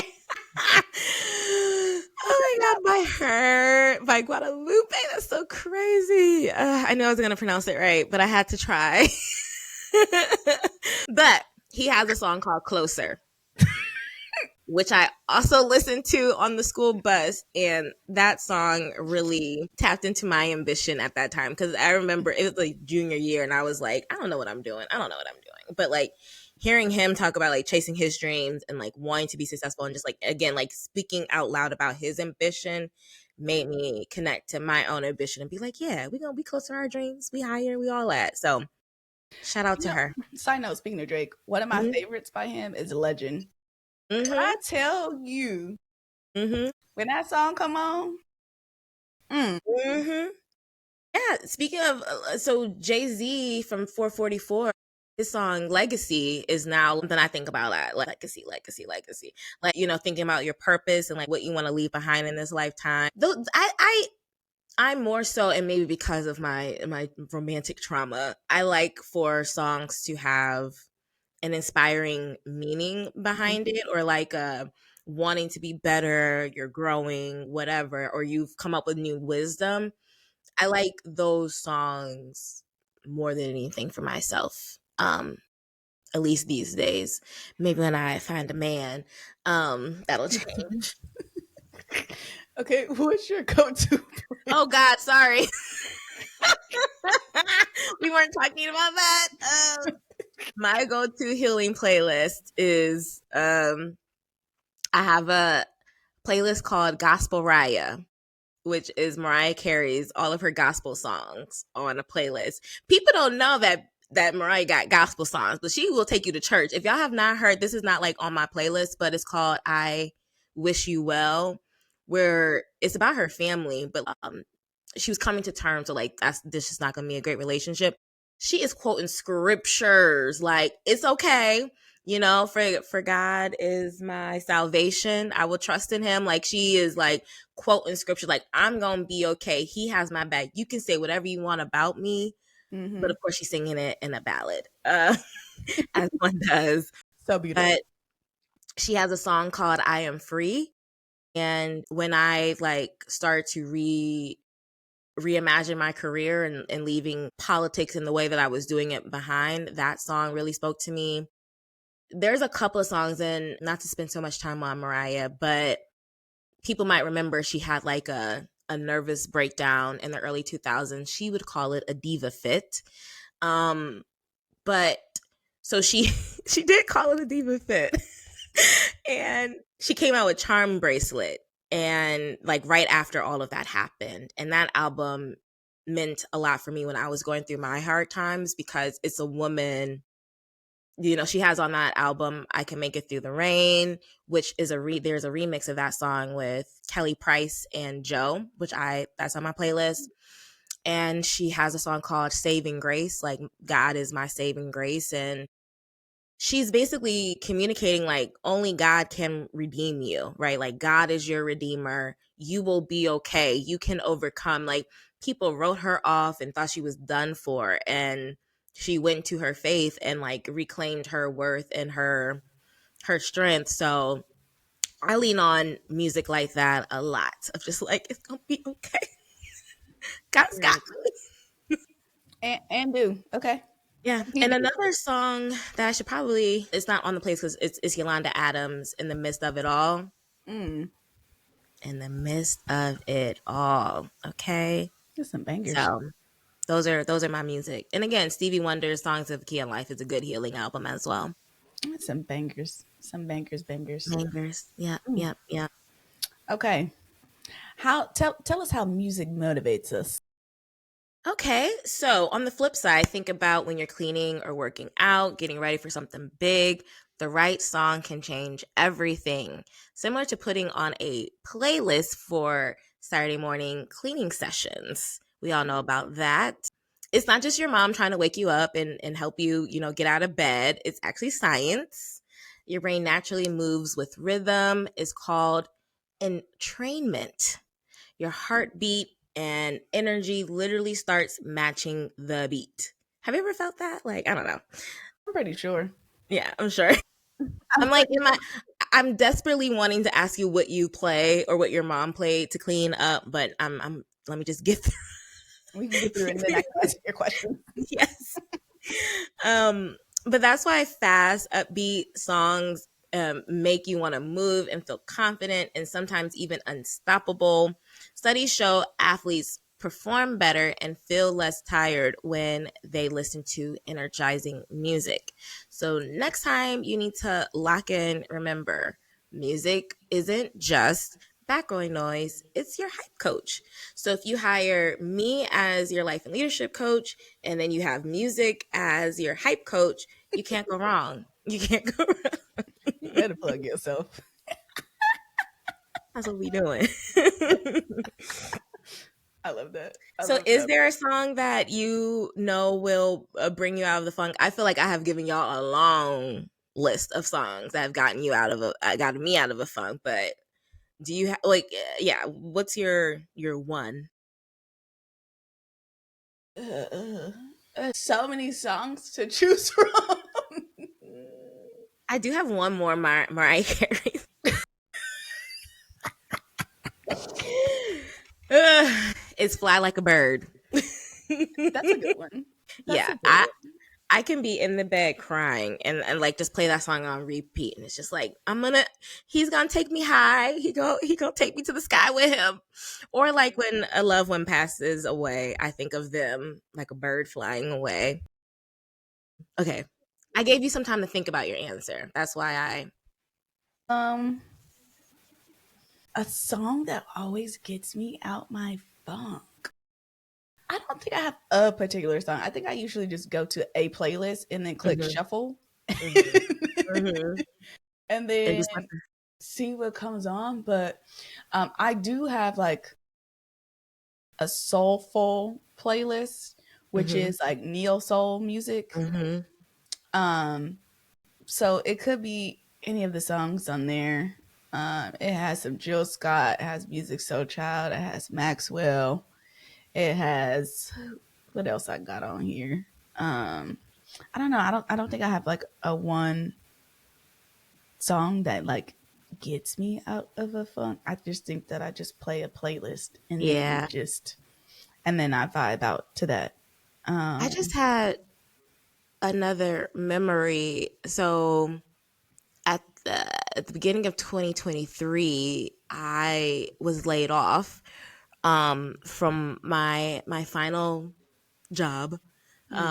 Oh my god, by her, by Guadalupe. That's so crazy. I knew I was gonna pronounce it right, but I had to try. But he has a song called Closer. which I also listened to on the school bus. And that song really tapped into my ambition at that time. Cause I remember it was like junior year and I was like, I don't know what I'm doing. I don't know what I'm doing. But like hearing him talk about like chasing his dreams and like wanting to be successful and just like, again, like speaking out loud about his ambition made me connect to my own ambition and be like, yeah, we're going to be close to our dreams. We higher, we all that. So shout out You to know, her. side note, speaking of Drake, one of my Mm-hmm. favorites by him is Legend. When Mm-hmm. I tell you, Mm-hmm. when that song come on, mm, Mm-hmm. Yeah, speaking of, so Jay-Z from 444, his song Legacy is now something I think about a lot. Like, legacy, legacy, legacy. Like, thinking about your purpose and like what you want to leave behind in this lifetime. Though I'm more so, and maybe because of my romantic trauma, I like for songs to have an inspiring meaning behind mhm, it, or like wanting to be better, you're growing, whatever, or you've come up with new wisdom. I like those songs more than anything for myself. At least these days. Maybe when I find a man, that'll change. okay, what's your go-to Oh God, sorry. We weren't talking about that. My go-to healing playlist is I have a playlist called Gospel Raya, which is Mariah Carey's all of her gospel songs on a playlist. People don't know that Mariah got gospel songs, but she will take you to church. If y'all have not heard, this is not like on my playlist, but it's called I Wish You Well, where it's about her family, but she was coming to terms with like this is not gonna be a great relationship. She is quoting scriptures like it's okay, for God is my salvation. I will trust in him. Like she is like quoting scripture, like I'm gonna be okay. He has my back. You can say whatever you want about me, but hmm of course she's singing it in a ballad, as one does. So beautiful. But she has a song called "I Am Free," and when I like start to reimagine my career and leaving politics in the way that I was doing it behind, that song really spoke to me. There's a couple of songs, and not to spend so much time on Mariah, but people might remember she had like a nervous breakdown in the early 2000s. She would call it a diva fit. Um, but so she she did call it a diva fit. And she came out with Charm Bracelet, and like right after all of that happened. And that album meant a lot for me when I was going through my hard times, because it's a woman, she has on that album I Can Make It Through the Rain, which is there's a remix of that song with Kelly Price and Joe, which that's on my playlist. And she has a song called Saving Grace, like God is my saving grace. And she's basically communicating like only God can redeem you, right? Like God is your redeemer. You will be okay. You can overcome. Like people wrote her off and thought she was done for, and she went to her faith and like reclaimed her worth and her strength. So I lean on music like that a lot, of just like it's gonna be okay. God's got Period. me. And do okay. Yeah. He And do. another song that I should probably, it's not on the place because it's Yolanda Adams, In the Midst of It All. Mm, In the midst of it all. Okay. there's some bangers. So those are my music. And again, Stevie Wonder's Songs of the Key in Life is a good healing album as well. There's some bangers. Some bangers. Bangers. Bangers. Yep, Mm. yep, yep. Okay. How tell us how music motivates us. Okay, so on the flip side, think about when you're cleaning or working out, getting ready for something big. The right song can change everything. Similar to putting on a playlist for Saturday morning cleaning sessions. We all know about that. It's not just your mom trying to wake you up and help you, get out of bed. It's actually science. Your brain naturally moves with rhythm. It's called entrainment. Your heartbeat and energy literally starts matching the beat. Have you ever felt that? Like, I don't know. I'm pretty sure. Yeah, I'm sure. I'm I'm like, pretty I'm desperately wanting to ask you what you play or what your mom played to clean up, but let me just get through. we can get through it and then I can answer your question. Yes. Um, but that's why fast, upbeat songs make you want to move and feel confident and sometimes even unstoppable. Studies show athletes perform better and feel less tired when they listen to energizing music. So, next time you need to lock in, remember music isn't just background noise, it's your hype coach. So, if you hire me as your life and leadership coach, and then you have music as your hype coach, you can't go wrong. You can't go wrong. You better plug yourself. That's what we doing. I love that. I So, love is that. there a song that you know will bring you out of the funk? I feel like I have given y'all a long list of songs that have gotten you out of gotten me out of a funk. But do you like? Yeah, what's your one? So many songs to choose from. I do have one more Mariah Carey. It's "Fly Like a Bird." That's a good one. That's Yeah, a good one. I can be in the bed crying and like just play that song on repeat, and it's just like he's gonna take me high, he gonna take me to the sky with him. Or like when a loved one passes away, I think of them like a bird flying away. Okay, I gave you some time to think about your answer, that's why I Um, a song that always gets me out my funk. I don't think I have a particular song. I think I usually just go to a playlist and then click hmm shuffle hmm hmm and and then just like see what comes on. But I do have like a soulful playlist, which hmm is like neo soul music. hmm Um, so it could be any of the songs on there. It has some Jill Scott, it has Music Soul Child, it has Maxwell, it has what else I got on here. I don't know. I don't think I have like a one song that like gets me out of a funk. I just think that I just play a playlist yeah. and then I vibe out to that. I just Um, had another memory. So at the beginning of 2023, I was laid off from my final job, mm,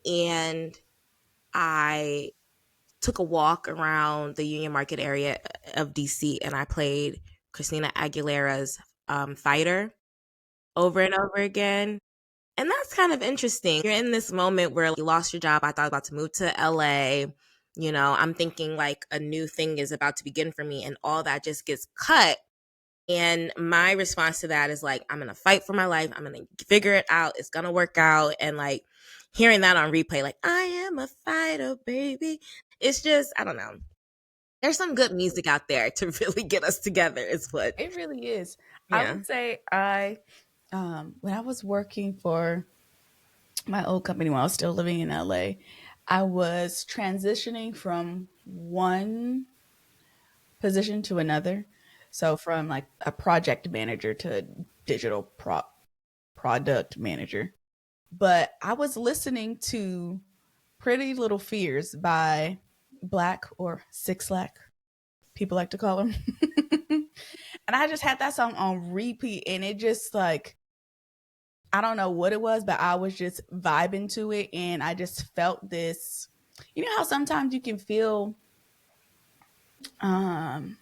and I took a walk around the Union Market area of DC, and I played Christina Aguilera's "Fighter" over and over again. And that's kind of interesting. You're in this moment where you lost your job. I thought about to move to LA. You know, I'm thinking like a new thing is about to begin for me, and all that just gets cut. And my response to that is like, I'm going to fight for my life. I'm going to figure it out. It's going to work out. And like hearing that on replay, like, I am a fighter, baby. It's just, I don't know. There's some good music out there to really get us together, is what, it really is. I yeah. would say when I was working for my old company when I was still living in LA, I was transitioning from one position to another. So from like a project manager to digital product manager. But I was listening to Pretty Little Fears by Black or Six Lack, people like to call him. And I just had that song on repeat and it just like I don't know what it was, but I was just vibing to it and I just felt this. You know how sometimes you can feel um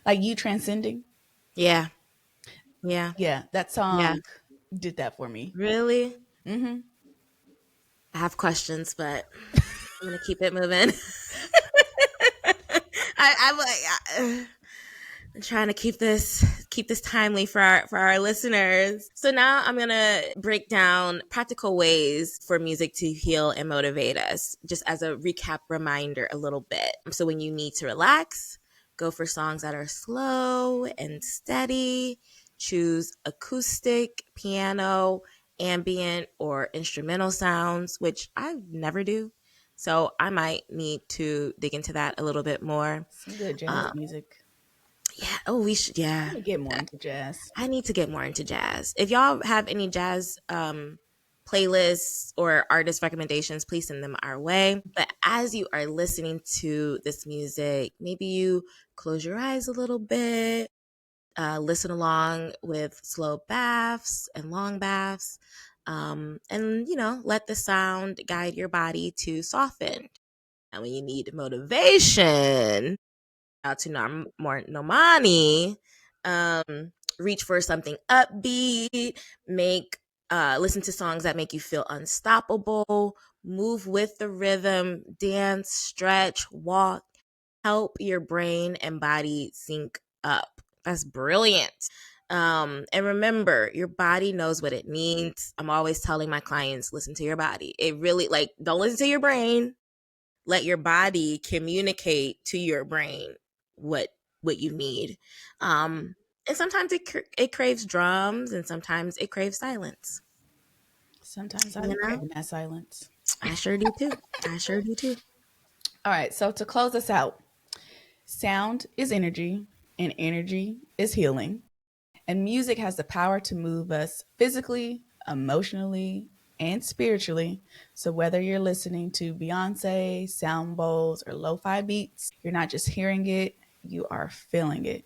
like you transcending? Yeah. Yeah. Yeah, that Yeah. song did that for me. Really? Hmm. I have questions, but I'm gonna keep it moving. I'm like, I'm trying to keep this timely for our listeners. So now I'm gonna break down practical ways for music to heal and motivate us, just as a recap reminder a little bit. So when you need to relax, go for songs that are slow and steady. Choose acoustic, piano, ambient, or instrumental sounds, which I never do. So I might need to dig into that a little bit more. Some good jazz Um, music. yeah. Oh, we should. Let Yeah. me get more into jazz. I need to get more into jazz. If y'all have any jazz playlists or artist recommendations, please send them our way. But as you are listening to this music, maybe you close your eyes a little bit, listen along with slow baths and long baths, and let the sound guide your body to soften. And when you need motivation, out to more Nomani, reach for something upbeat, make listen to songs that make you feel unstoppable, move with the rhythm, dance, stretch, walk, help your brain and body sync up. That's brilliant. And remember, your body knows what it needs. I'm always telling my clients, listen to your body. It really, like, don't listen to your brain. Let your body communicate to your brain what you need. And sometimes it craves drums, and sometimes it craves silence. Sometimes I You be know, craving that silence. I sure do too. I sure do too. All right, so to close us out, sound is energy, and energy is healing. And music has the power to move us physically, emotionally, and spiritually. So whether you're listening to Beyonce, sound bowls, or lo-fi beats, you're not just hearing it, you are feeling it.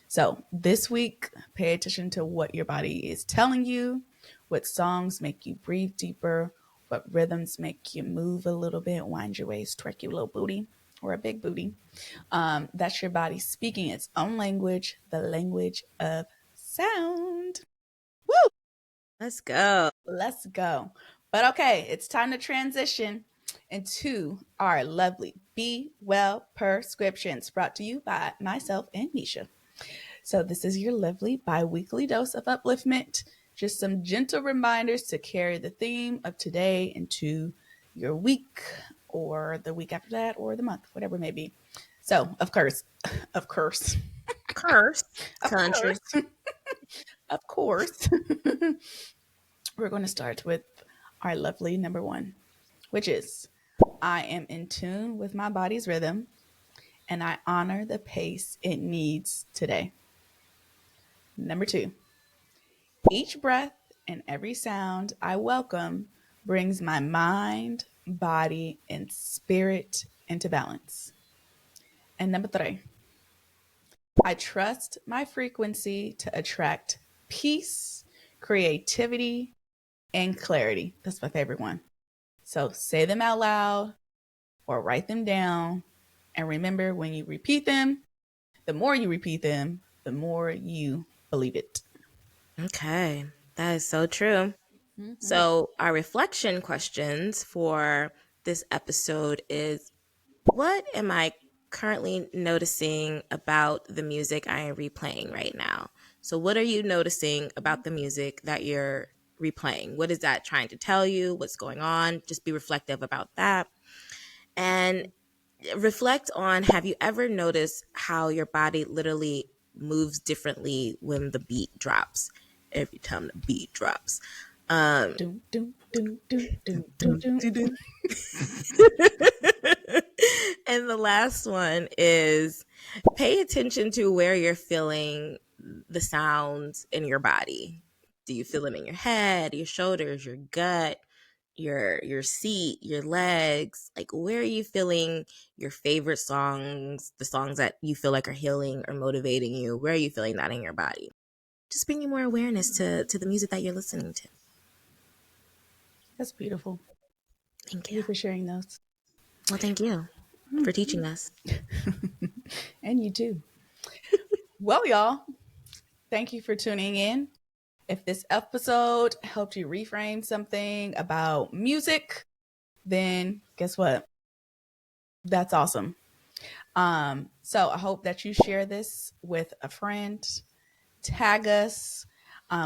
So this week, pay attention to what your body is telling you, what songs make you breathe deeper, what rhythms make you move a little bit, wind your waist, twerk your little booty or a big booty. That's your body speaking its own language, the language of sound. Woo! Let's go. Let's go. But okay, it's time to transition into our lovely Be Well prescriptions brought to you by myself and Misha. So, this is your lovely bi weekly dose of upliftment. Just some gentle reminders to carry the theme of today into your week or the week after that or the month, whatever it may be. So, of course, of course, Curse of country. course, of course, we're going to start with our lovely number one, which is I am in tune with my body's rhythm and I honor the pace it needs today. Number two, each breath and every sound I welcome brings my mind, body, and spirit into balance. And number three, I trust my frequency to attract peace, creativity, and clarity. That's my favorite one. So say them out loud or write them down. And remember, when you repeat them, the more you repeat them, the more you believe it. Okay, that is so true. Mm-hmm. So, our reflection questions for this episode is, what am I currently noticing about the music I am replaying right now? So, what are you noticing about the music that you're replaying? What is that trying to tell you? What's going on? Just be reflective about that. And reflect on, have you ever noticed how your body literally moves differently when the beat drops? Every time the beat drops. Um, Doom, doom, doom, doom, doom, doom, doom. and the last one is, pay attention to where you're feeling the sounds in your body. Do you feel them in your head, your shoulders, your gut, your seat, your legs? Like, where are you feeling your favorite songs, the songs that you feel like are healing or motivating you? Where are you feeling that in your body? Just bringing more awareness to the music that you're listening to. That's beautiful. Thank Thank you. you for sharing those. Well, thank you for teaching us. And you too. Well, y'all, thank you for tuning in. If this episode helped you reframe something about music, then guess what? That's awesome. So I hope that you share this with a friend, tag us.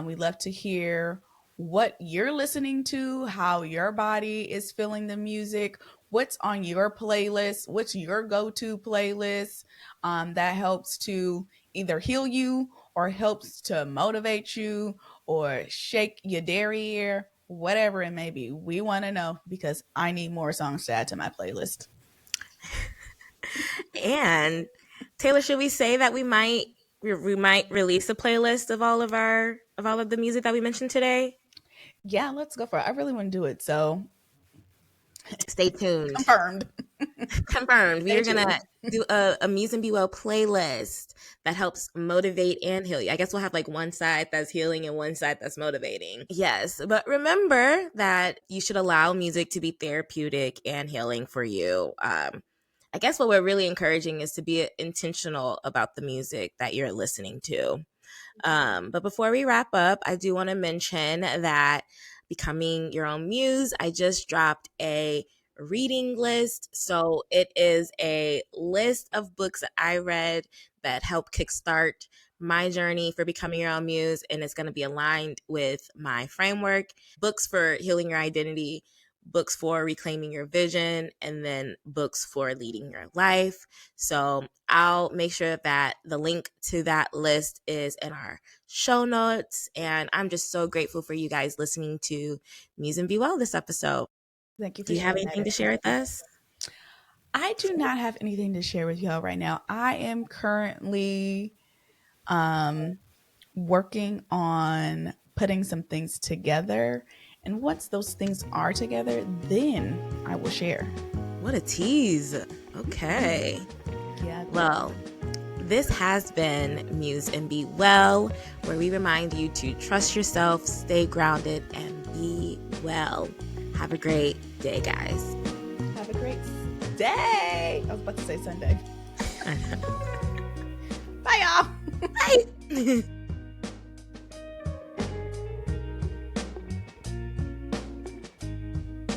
We'd love to hear what you're listening to, how your body is feeling the music, what's on your playlist, what's your go to playlist that helps to either heal you or helps to motivate you or shake your derriere, whatever it may be. We want to know because I need more songs to add to my playlist. And Taylor, should we say that we might release a playlist of all of the music that we mentioned today? Yeah, let's go for it. I really want to do it. So Stay tuned. confirmed. Confirmed. We Stay are going to tuned. do a Muse and Be Well playlist that helps motivate and heal you. I guess we'll have like one side that's healing and one side that's motivating. Yes. But remember that you should allow music to be therapeutic and healing for you. I guess what we're really encouraging is to be intentional about the music that you're listening to. But before we wrap up, I do want to mention that Becoming Your Own Muse, I just dropped a reading list. So it is a list of books that I read that helped kickstart my journey for becoming your own muse, and it's going to be aligned with my framework. Books for healing your identity, books for reclaiming your vision, and then books for leading your life. So I'll make sure that the link to that list is in our show notes. And I'm just so grateful for you guys listening to Muse and Be Well this episode. Thank you Do for you have sharing that anything to share with information. us? I do not have anything to share with y'all right now. I am currently um, working on putting some things together. And once those things are together, then I will share. What a tease. Okay. Yeah. Well, this has been Muse and Be Well, where we remind you to trust yourself, stay grounded, and be well. Have a great day, guys. Have a great day. I was about to say Sunday. Bye, y'all. Bye.